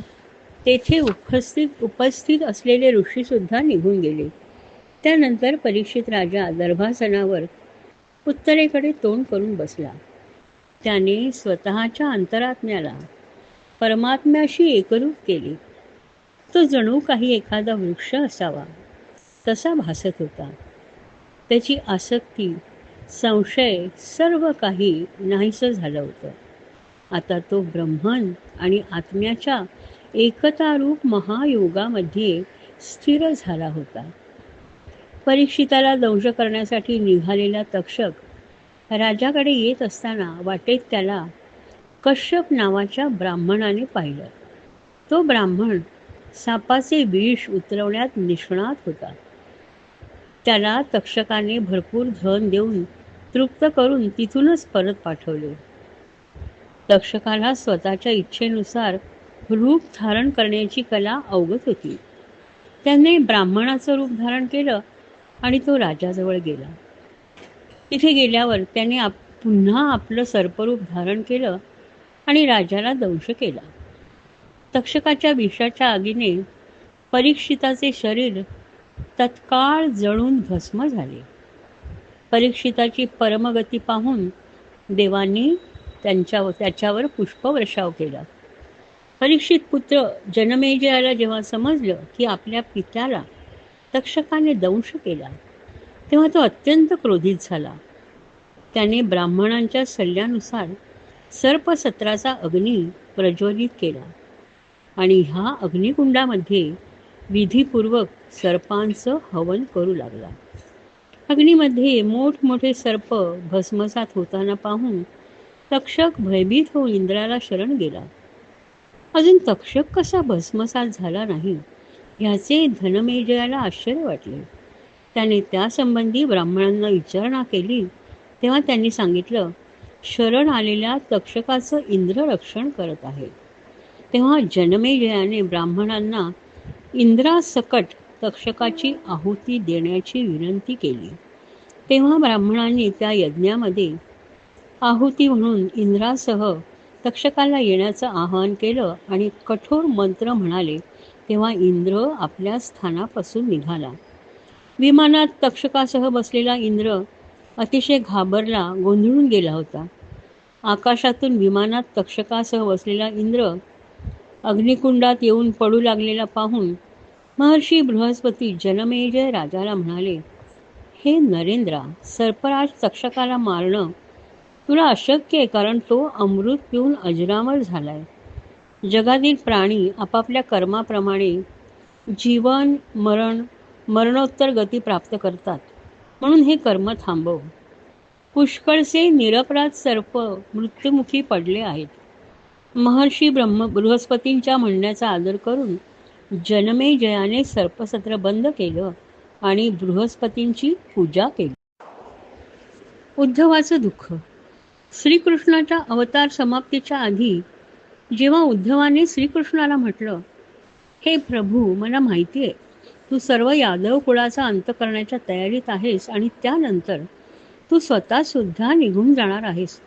तेथे उपस्थित असलेले ऋषीसुद्धा निघून गेले. त्यानंतर परीक्षित राजा दर्भासनावर उत्तरेकडे तोंड करून बसला. त्याने स्वतःच्या अंतरात्म्याला परमात्म्याशी एकरूप केले. तो जणू काही एखादा वृक्ष असावा तसा भासत होता. त्याची आसक्ती, संशय सर्व काही नाहीसं झालं होतं. आता तो ब्रह्मन आणि आत्म्याच्या एकतारूप महायोगामध्ये स्थिर झाला होता. परीक्षिताला दंश करण्यासाठी निघालेला तक्षक राजाकडे येत असताना वाटेत त्याला कश्यप नावाच्या ब्राह्मणाने पाहिलं. तो ब्राह्मण सापाचे विष उतरवण्यात निष्णात होता. त्याला तक्षकाने भरपूर धन देऊन तृप्त करून तिथूनच परत पाठवले. तक्षकाला स्वतःच्या इच्छेनुसार रूप धारण करण्याची कला अवगत होती. त्याने ब्राह्मणाचं रूप धारण केलं आणि तो राजाजवळ गेला. तिथे गेल्यावर त्याने पुन्हा आपलं सर्परूप धारण केलं आणि राजाला दंश केला. तक्षकाच्या विषाच्या आगीने परीक्षिताचे शरीर तत्काळ जळून भस्म झाले. परीक्षिताची परमगती पाहून देवांनी त्याच्यावर पुष्पवर्षाव केला. परीक्षित पुत्र जनमेजयाला जेव्हा समजलं की आपल्या पित्याला तक्षकाने दंश केला, तेव्हा तो अत्यंत क्रोधित झाला. त्याने ब्राह्मणांच्या सल्ल्यानुसार सर्पसत्राचा अग्नी प्रज्वलित केला आणि ह्या अग्निकुंडामध्ये विधीपूर्वक सर्पांचं हवन करू लागला. अग्नीमध्ये मोठमोठे सर्प भस्मसात होताना पाहून तक्षक भयभीत होऊन इंद्राला शरण गेला. अजून तक्षक कसा भस्मसात झाला नाही ह्याचे धनमेजयाला आश्चर्य वाटले. त्याने त्यासंबंधी ब्राह्मणांना विचारणा केली. तेव्हा त्यांनी सांगितलं, शरण आलेल्या तक्षकाचं इंद्र रक्षण करत आहे. तेव्हा जनमेजयाने ब्राह्मणांना इंद्रासकट तक्षकाची आहुती देण्याची विनंती केली. तेव्हा ब्राह्मणांनी त्या यज्ञामध्ये आहुती म्हणून इंद्रासह तक्षकाला येण्याचं आवाहन केलं आणि कठोर मंत्र म्हणाले. तेव्हा इंद्र आपल्या स्थानापासून निघाला विमानात तक्षकासह बसलेला इंद्र अतिशय घाबरला, गोंधळून गेला होता. आकाशातून विमानात तक्षकासह बसलेला इंद्र अग्निकुंडात येऊन पडू लागलेला पाहून महर्षी बृहस्पती जनमेजय राजाला म्हणाले, हे नरेंद्रा, सर्पराज तक्षकाला मारणं तुला अशक्य आहे, कारण तो अमृत पिऊन अजरामर झालाय. जगातील प्राणी आपापल्या कर्माप्रमाणे जीवन मरणोत्तर गती प्राप्त करतात. म्हणून हे कर्म थांबव. पुष्कळसे निरपराध सर्प मृत्युमुखी पडले आहेत. महर्षी बृहस्पतींच्या म्हणण्याचा आदर करून जनमेजयाने सर्पसत्र बंद केलं आणि बृहस्पतींची पूजा केली. उद्धवाचं दुःख. श्रीकृष्णाच्या अवतार समाप्तीच्या आधी जेव्हा उद्धवाने श्रीकृष्णाला म्हटलं, हे प्रभू, मला माहिती आहे तू सर्व यादव कुळाचा अंत करण्याच्या तयारीत आहेस आणि त्यानंतर तू स्वतः सुद्धा निघून जाणार आहेस.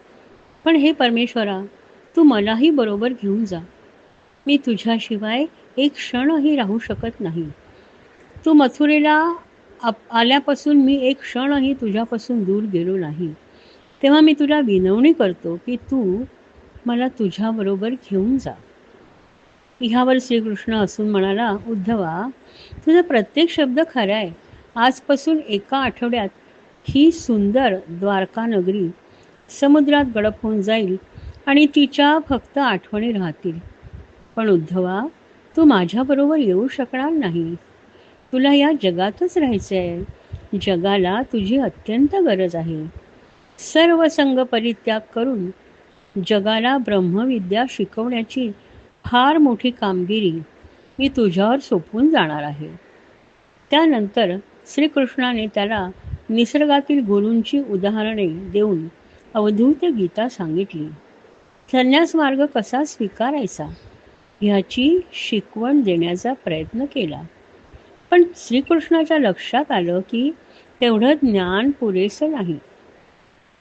पण हे परमेश्वरा, तू मलाही बरोबर घेऊन जा. मी तुझ्याशिवाय एक क्षणही राहू शकत नाही. तू मथुरेला आल्यापासून मी एक क्षणही तुझ्यापासून दूर गेलो नाही. तेव्हा मी तुला विनवणी करतो की तू मला तुझ्याबरोबर घेऊन जा. ह्यावर श्रीकृष्ण हसून म्हणाला, उद्धवा, तुझा प्रत्येक शब्द खरा आहे. आजपासून एका आठवड्यात ही सुंदर द्वारका नगरी समुद्रात गडप होऊन जाईल आणि तिच्या फक्त आठवणी राहतील. पण उद्धवा, तू माझ्याबरोबर येऊ शकणार नाही. तुला या जगातच राहायचं आहे. जगाला तुझी अत्यंत गरज आहे. सर्व संग परित्याग करून जगाला ब्रह्मविद्या शिकवण्याची फार मोठी कामगिरी मी तुझ्यावर सोपवून जाणार आहे. त्यानंतर श्रीकृष्णाने त्याला निसर्गातील गुरूंची उदाहरणे देऊन अवधूत गीता सांगितली. संन्यास मार्ग कसा स्वीकारायचा ह्याची शिकवण देण्याचा प्रयत्न केला. पण श्रीकृष्णाच्या लक्षात आलं की तेवढं ज्ञान पुरेसं नाही.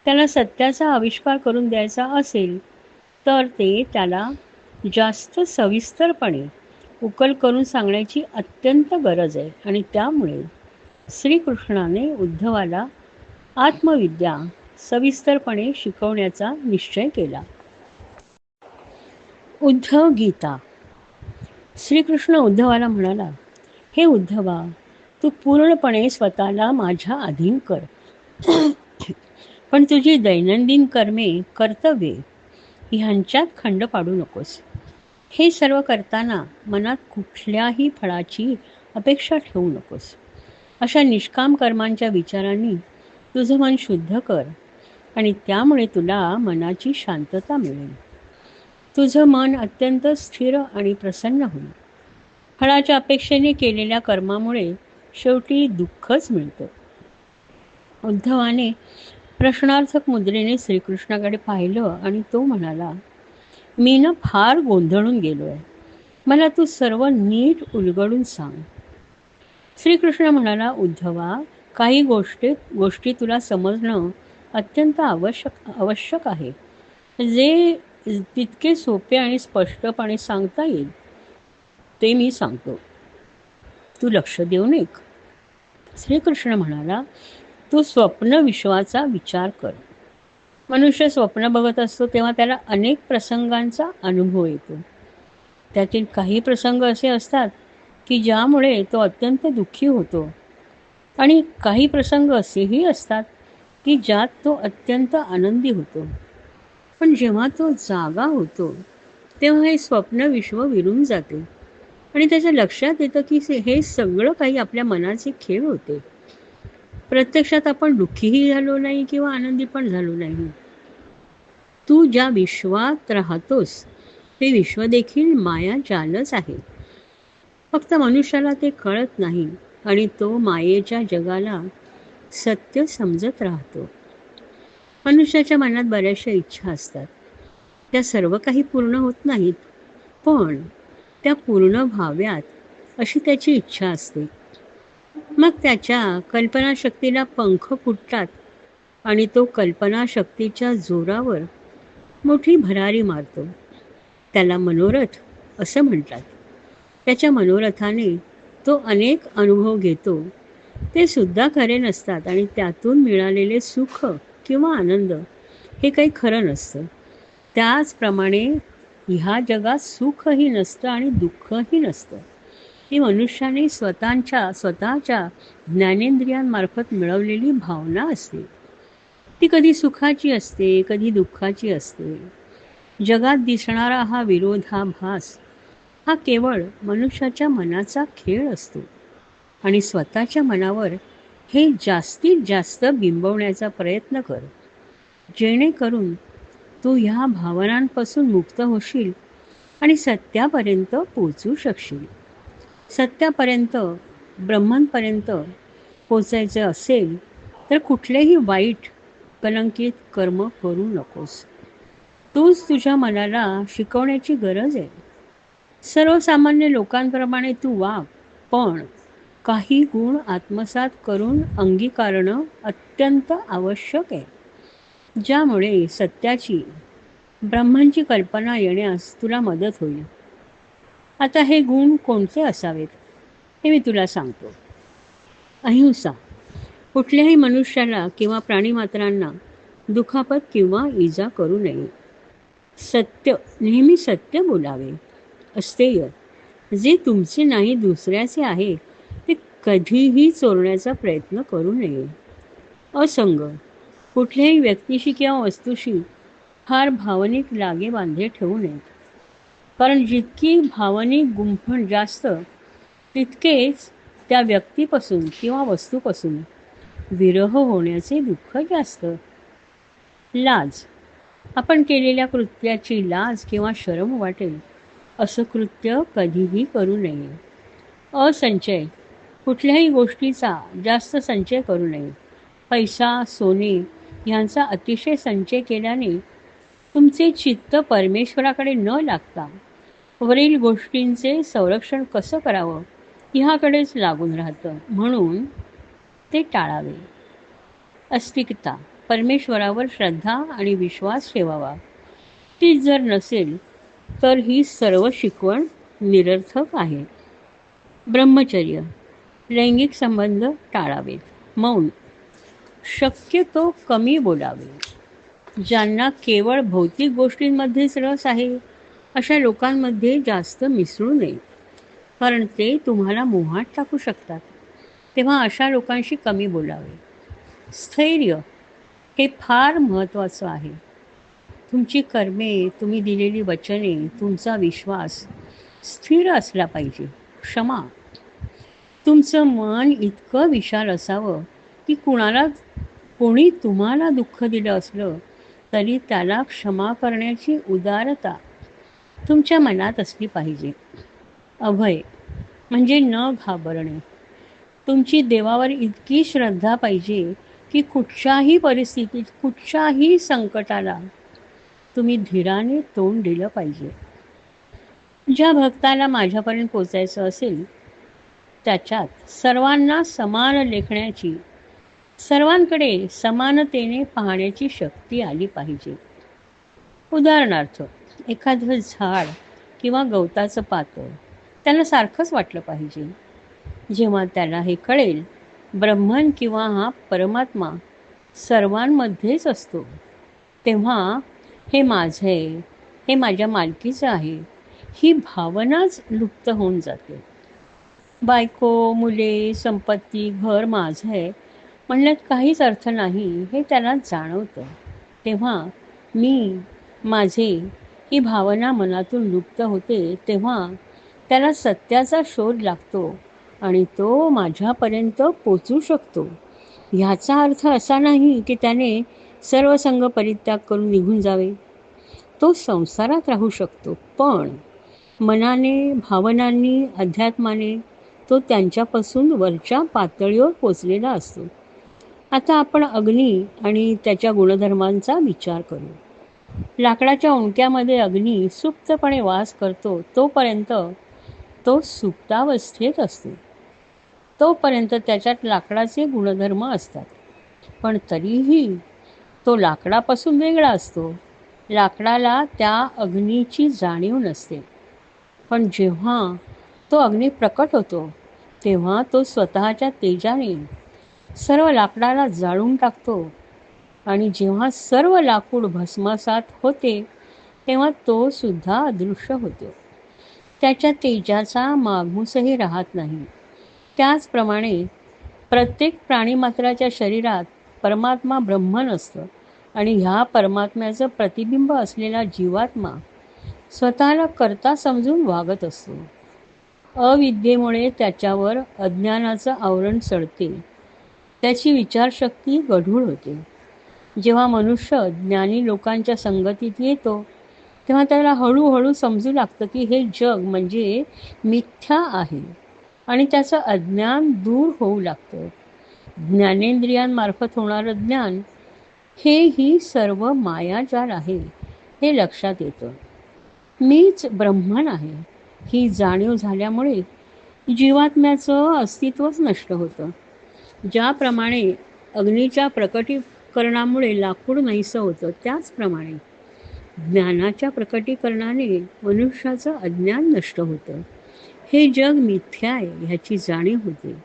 त्याला सत्याचा आविष्कार करून द्यायचा असेल तर ते त्याला जास्त सविस्तरपणे उकल करून सांगण्याची अत्यंत गरज आहे. आणि त्यामुळे श्रीकृष्णाने उद्धवाला आत्मविद्या सविस्तरपणे शिकवण्याचा निश्चय केला. उद्धव गीता. श्रीकृष्ण उद्धवाला म्हणाला, हे उद्धवा, तू पूर्णपणे स्वतःला माझ्या अधीन कर. पण तुझी दैनंदिन कर्मे, कर्तव्ये ह्यांच्यात खंड पाडू नकोस. हे सर्व करताना मनात कुठल्याही फळाची अपेक्षा ठेवू नकोस. अशा निष्काम कर्मांच्या विचारांनी तुझं मन शुद्ध कर आणि त्यामुळे तुला मनाची शांतता मिळेल. तुझं मन अत्यंत स्थिर आणि प्रसन्न होईल. फळाच्या अपेक्षेने केलेल्या कर्मामुळे शेवटी दुःखच मिळतं. उद्धवाने प्रश्नार्थक मुद्रेने श्रीकृष्णाकडे पाहिलं आणि तो म्हणाला, मी फार गोंधळून गेलोय. मला तू सर्व नीट उलगडून सांग. श्रीकृष्ण म्हणाला, उद्धवा, काही गोष्टी तुला समजणं अत्यंत आवश्यक आहे. जे तितके सोपे आणि स्पष्टपणे सांगता येईल ते मी सांगतो. तू लक्ष देऊन ऐक. श्रीकृष्ण म्हणाला, तू स्वप्न विश्वाचा विचार कर. मनुष्य स्वप्न बघत असतो तेव्हा त्याला अनेक प्रसंगांचा अनुभव येतो. त्यातील काही प्रसंग असे असतात की ज्यामुळे तो अत्यंत दुःखी होतो आणि काही प्रसंग असेही असतात की ज्यात तो अत्यंत आनंदी होतो. पण जेव्हा तो जागा होतो तेव्हा हे स्वप्न विश्व विरून जाते आणि त्याच्या लक्षात येतं की हे सगळं काही आपल्या मनाचे खेळ होते. प्रत्यक्षात आपण दुःखीही झालो नाही किंवा आनंदी पण झालो नाही. तू ज्या विश्वात राहतोस ते विश्व देखील माया जालच आहे. फक्त मनुष्याला ते कळत नाही आणि तो मायेच्या जगाला सत्य समजत राहतो. मनुष्याच्या मनात बऱ्याचशा इच्छा असतात. त्या सर्व काही पूर्ण होत नाहीत, पण त्या पूर्ण व्हाव्यात अशी त्याची इच्छा असते. मग त्याच्या कल्पनाशक्तीला पंख फुटतात आणि तो कल्पनाशक्तीच्या जोरावर मोठी भरारी मारतो. त्याला मनोरथ असं म्हणतात. त्याच्या मनोरथाने तो अनेक अनुभव घेतो ते सुद्धा खरे नसतात आणि त्यातून मिळालेले सुख किंवा आनंद हे काही खरं नसतं. त्याचप्रमाणे ह्या जगात सुखही नसतं आणि दुःखही नसतं. ही मनुष्याने स्वतःच्या ज्ञानेंद्रियांमार्फत मिळवलेली भावना असते. ती कधी सुखाची असते, कधी दुःखाची असते. जगात दिसणारा हा विरोधाभास हा केवळ मनुष्याच्या मनाचा खेळ असतो आणि स्वतःच्या मनावर हे जास्तीत जास्त बिंबवण्याचा प्रयत्न कर, जेणेकरून तू ह्या भावनांपासून मुक्त होशील आणि सत्यापर्यंत पोचू शकशील. सत्यापर्यंत, ब्रह्मांपर्यंत पोचायचं असेल तर कुठलेही वाईट कलंकित कर्म करू नकोस. तूच तुझ्या मनाला शिकवण्याची गरज आहे. सर्वसामान्य लोकांप्रमाणे तू वाग, पण काही गुण आत्मसात करून अंगीकारणं अत्यंत आवश्यक आहे, ज्यामुळे सत्याची, ब्रह्मांची कल्पना येण्यास तुला मदत होईल. आता हे गुण कोणते असावेत हे मी तुला सांगतो. अहिंसा, कुठल्याही मनुष्याला किंवा प्राणीमात्रांना दुखापत किंवा इजा करू नये. सत्य, नेहमी सत्य बोलावे. अस्तेय, जे तुमचे नाही दुसऱ्याचे आहे ते कधीही चोरण्याचा प्रयत्न करू नये. असंग, कुठल्याही व्यक्तीशी किंवा वस्तूशी फार भावनिक लागे बांधे ठेवू नयेत, कारण जितकी भावनिक गुंफण जास्त तितकेच त्या व्यक्तीपासून किंवा वस्तूपासून विरह होण्याचे दुःख जास्त. लाज, आपण केलेल्या कृत्याची लाज किंवा शरम वाटेल असं कृत्य कधीही करू नये. असंचय, कुठल्याही गोष्टीचा जास्त संचय करू नये. पैसा, सोने ह्यांचा अतिशय संचय केल्याने तुमचे चित्त परमेश्वराकडे न लागता वरील गोष्टींचे संरक्षण कसं करावं ह्याकडेच लागून राहतं, म्हणून ते टाळावे. अस्तिकता, परमेश्वरावर श्रद्धा आणि विश्वास ठेवावा. ती जर नसेल तर ही सर्व शिकवण निरर्थक आहे. ब्रह्मचर्य, लैंगिक संबंध टाळावेत. मौन, शक्यतो कमी बोलावे. ज्यांना केवळ भौतिक गोष्टींमध्येच रस आहे अशा लोकांमध्ये जास्त मिसळू नये, कारण ते तुम्हाला मोहात टाकू शकतात. तेव्हा अशा लोकांशी कमी बोलावे. स्थैर्य, हे फार महत्त्वाचं आहे. तुमची कर्मे, तुम्ही दिलेली वचने, तुमचा विश्वास स्थिर असला पाहिजे. क्षमा, तुमचं मन इतकं विशाल असावं की कोणी तुम्हाला दुःख दिलं असलं तरी त्याला क्षमा करण्याची उदारता तुमच्या मनात असली पाहिजे. अभय, म्हणजे न घाबरणे. तुमची देवावर इतकी श्रद्धा पाहिजे की कुठच्याही परिस्थितीत, कुठच्याही संकटाला तुम्ही धीराने तोंड दिलं पाहिजे. ज्या भक्ताला माझ्यापर्यंत पोचायचं असेल त्याच्यात सर्वांना समान लेखण्याची, सर्वांकडे समानतेने पाहण्याची शक्ती आली पाहिजे. उदाहरणार्थ, एखादं झाड किंवा गवताचं पातळ त्याला सारखंच वाटलं पाहिजे. जेव्हा त्याला हे कळेल ब्रह्मन किंवा हा परमात्मा सर्वांमध्येच असतो, तेव्हा हे माझं आहे, हे माझ्या मालकीचं आहे, ही भावनाच लुप्त होऊन जाते. बायको, मुले, संपत्ती, घर माझं आहे म्हणण्यात काहीच अर्थ नाही हे त्याला जाणवतं. तेव्हा मी, माझे ही भावना मनातून लुप्त होते. तेव्हा त्याला सत्याचा शोध लागतो आणि तो माझ्यापर्यंत पोचू शकतो. ह्याचा अर्थ असा नाही की त्याने सर्व संग परित्याग करून निघून जावे. तो संसारात राहू शकतो, पण मनाने, भावनांनी, अध्यात्माने तो त्यांच्यापासून वरच्या पातळीवर पोचलेला असतो. आता आपण अग्नी आणि त्याच्या गुणधर्मांचा विचार करू. लाकडाच्या उंडक्यामध्ये अग्नी सुप्तपणे वास करतो तोपर्यंत तो सुप्तावस्थेत असतो. तोपर्यंत त्याच्यात लाकडाचे गुणधर्म असतात, पण तरीही तो लाकडापासून वेगळा असतो. लाकडाला त्या अग्नीची जाणीव नसते. पण जेव्हा तो अग्नी प्रकट होतो तेव्हा तो स्वतःच्या तेजाने सर्व लाकडाला जाळून टाकतो आणि जेव्हा सर्व लाकूड भस्मसात होते तेव्हा तो सुद्धा अदृश्य होतो. त्याच्या तेजाचा मागमूसही राहत नाही. त्याचप्रमाणे प्रत्येक प्राणीमात्राच्या शरीरात परमात्मा ब्रह्मन असतं आणि ह्या परमात्म्याचं प्रतिबिंब असलेला जीवात्मा स्वतःला कर्ता समजून वागत असतो. अविद्येमुळे त्याच्यावर अज्ञानाचं आवरण चढते. त्याची विचारशक्ती गढूळ होते. जेव्हा मनुष्य ज्ञानी लोकांच्या संगतीत येतो तेव्हा त्याला हळूहळू समजू लागतं की हे जग म्हणजे मिथ्या आहे आणि त्याचं अज्ञान दूर होऊ लागतं. ज्ञानेंद्रियांमार्फत होणारं ज्ञान हे ही सर्व मायाजाल आहे हे लक्षात येतं. मीच ब्रह्मन आहे ही जाणीव झाल्यामुळे जीवात्म्याचं अस्तित्वच नष्ट होतं. ज्याप्रमाणे अग्नीच्या प्रकटीकरणामुळे लाकूड नाहीसं होतं त्याचप्रमाणे ज्ञानाच्या प्रकटीकरणाने मनुष्याचं अज्ञान नष्ट होतं. हे जग मिथ्या आहे ह्याची जाणीव होते.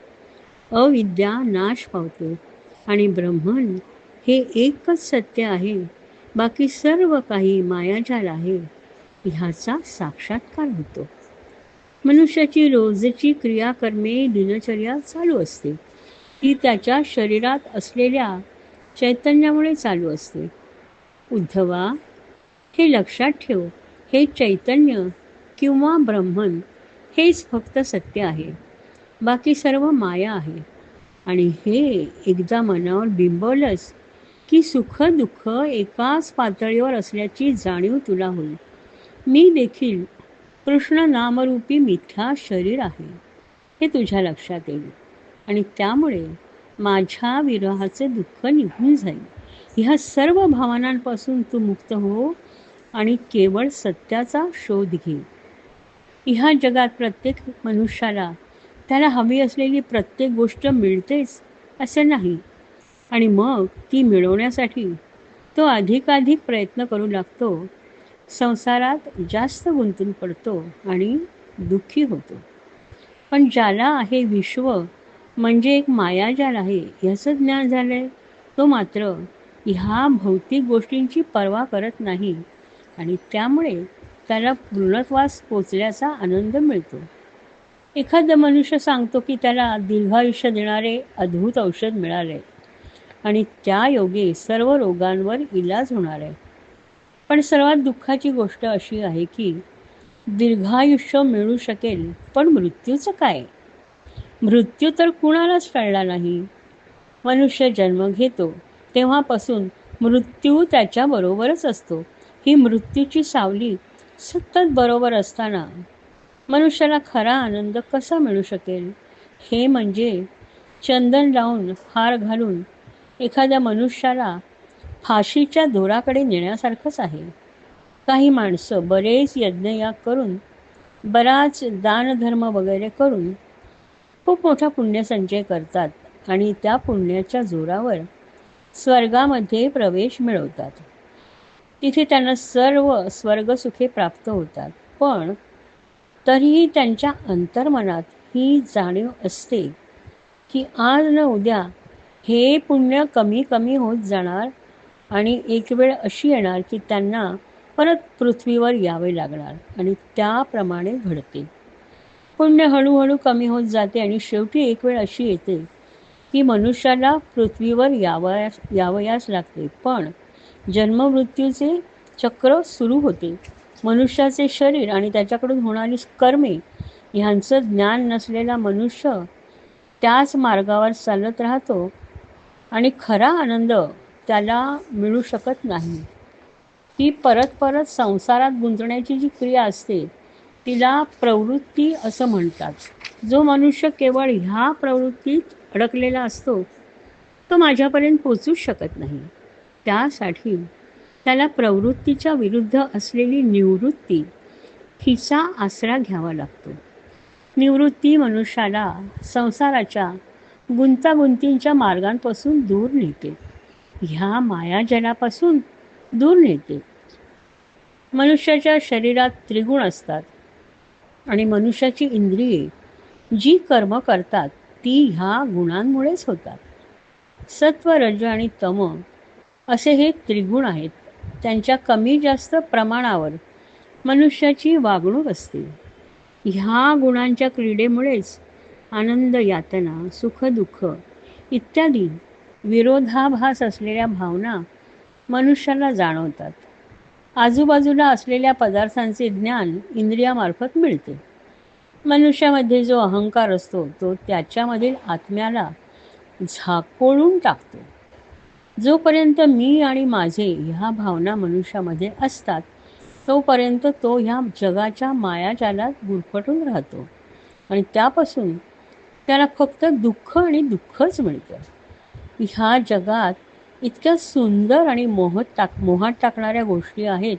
अविद्या नाश पावते आणि ब्रह्मन हे एकच सत्य आहे, बाकी सर्व काही मायाजाल आहे ह्याचा साक्षात्कार होतो. मनुष्याची रोजची क्रियाकर्मे दिनचर्या चालू असते. ती त्याच्या शरीरात असलेल्या चैतन्यामुळे चालू असते. उद्धवा, हे लक्षात ठेव, हे चैतन्य किंवा ब्रह्मन हेच फक्त सत्य आहे, बाकी सर्व माया आहे. आणि हे एकदा मनावर बिंबवलंस की सुख दुःख एकाच पातळीवर असल्याची जाणीव तुला होईल. मी देखील कृष्ण नामरूपी मिथ्या शरीर आहे हे तुझ्या लक्षात येईल आणि त्यामुळे माझ्या विरहाचे दुःख निघून जाईल. ह्या सर्व भावनांपासून तू मुक्त हो आणि केवळ सत्याचा शोध घे. ह्या जगात प्रत्येक मनुष्याला त्याला हवी असलेली प्रत्येक गोष्ट मिळतेच असं नाही आणि मग ती मिळवण्यासाठी तो अधिकाधिक प्रयत्न करू लागतो. संसारात जास्त गुंतून पडतो आणि दुःखी होतो. पण ज्याला हे विश्व म्हणजे एक मायाजाल आहे ह्याचं ज्ञान झालंय तो मात्र ह्या भौतिक गोष्टींची पर्वा करत नाही आणि त्यामुळे त्याला पूर्णत्वास पोचल्याचा आनंद मिळतो. एखादा मनुष्य सांगतो की त्याला दीर्घायुष्य देणारे अद्भुत औषध मिळाले आणि त्या योगे सर्व रोगांवर इलाज होणार आहे. पण सर्वात दुःखाची गोष्ट अशी आहे की दीर्घायुष्य मिळू शकेल पण मृत्यूचं काय? मृत्यू तर कुणालाच टळला नाही. मनुष्य जन्म घेतो तेव्हापासून मृत्यू त्याच्याबरोबरच असतो. ही मृत्यूची सावली सतत बरोबर असताना मनुष्याला खरा आनंद कसा मिळू शकेल? हे म्हणजे चंदन लावून हार घालून एखाद्या मनुष्याला फाशीच्या दोराकडे नेण्यासारखंच आहे. काही माणसं बरेच यज्ञयाग करून बराच दानधर्म वगैरे करून खूप मोठा पुण्यसंचय करतात आणि त्या पुण्याच्या जोरावर स्वर्गामध्ये प्रवेश मिळवतात. तिथे त्यांना सर्व स्वर्गसुखे प्राप्त होतात. पण तरीही त्यांच्या अंतर्मनात ही जाणीव असते की आज न उद्या हे पुण्य कमी कमी होत जाणार आणि एक वेळ अशी येणार की त्यांना परत पृथ्वीवर यावे लागणार आणि त्याप्रमाणे घडते. पुण्य हळूहळू कमी होत जाते आणि शेवटी एक वेळ अशी येते की मनुष्याला पृथ्वीवर यावयास लागते. पण जन्ममृत्यूचे चक्र सुरू होते. मनुष्याचे शरीर आणि त्याच्याकडून होणारी कर्मे ह्यांचं ज्ञान नसलेला मनुष्य त्याच मार्गावर चालत राहतो आणि खरा आनंद त्याला मिळू शकत नाही. ती परत परत संसारात गुंतण्याची जी क्रिया असते तिला प्रवृत्ती असं म्हणतात. जो मनुष्य केवळ ह्या प्रवृत्तीत अडकलेला असतो तो माझ्यापर्यंत पोचूच शकत नाही. त्यासाठी त्याला प्रवृत्तीच्या विरुद्ध असलेली निवृत्ती हिचा आसरा घ्यावा लागतो. निवृत्ती मनुष्याला संसाराच्या गुंतागुंतींच्या मार्गांपासून दूर नेते, ह्या मायाजलापासून दूर नेते. मनुष्याच्या शरीरात त्रिगुण असतात आणि मनुष्याची इंद्रिये जी कर्म करतात ती ह्या गुणांमुळेच होतात. सत्व, रज आणि तम असे हे त्रिगुण आहेत. त्यांच्या कमी जास्त प्रमाणावर मनुष्याची वागणूक असते. ह्या गुणांच्या क्रीडेमुळेच आनंद, यातना, सुख, दुःख इत्यादी विरोधाभास असलेल्या भावना मनुष्याला जाणवतात. आजूबाजूला असलेल्या पदार्थांचे ज्ञान इंद्रियामार्फत मिळते. मनुष्यामध्ये जो अहंकार असतो तो त्याच्यामधील आत्म्याला झाकोळून टाकतो. जोपर्यंत मी आणि माझे ह्या भावना मनुष्यामध्ये असतात तोपर्यंत तो ह्या जगाच्या मायाजालात गुरफटून राहतो आणि त्यापासून त्याला फक्त दुःख आणि दुःखच मिळतं. ह्या जगात इतक्या सुंदर आणि मोहात टाकणाऱ्या गोष्टी आहेत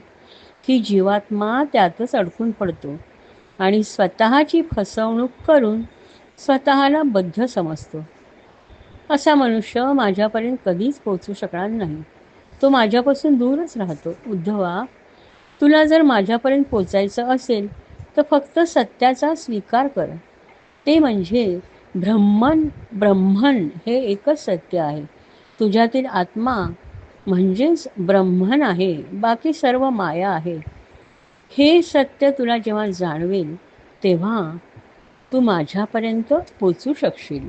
की जीवात्मा त्यातच अडकून पडतो आणि स्वतःची फसवणूक करून स्वतःला बद्ध समजतो. असा मनुष्य माझ्यापर्यंत कधीच पोचू शकणार नाही. तो माझ्यापासून दूरच राहतो. उद्धवा, तुला जर माझ्यापर्यंत पोचायचं असेल तर फक्त सत्याचा स्वीकार कर. ते म्हणजे ब्रह्मन हे एकच सत्य आहे. तुझ्यातील आत्मा म्हणजेच ब्रह्मन आहे, बाकी सर्व माया आहे. हे सत्य तुला जेव्हा जाणवेल तेव्हा तू माझ्यापर्यंत पोचू शकशील.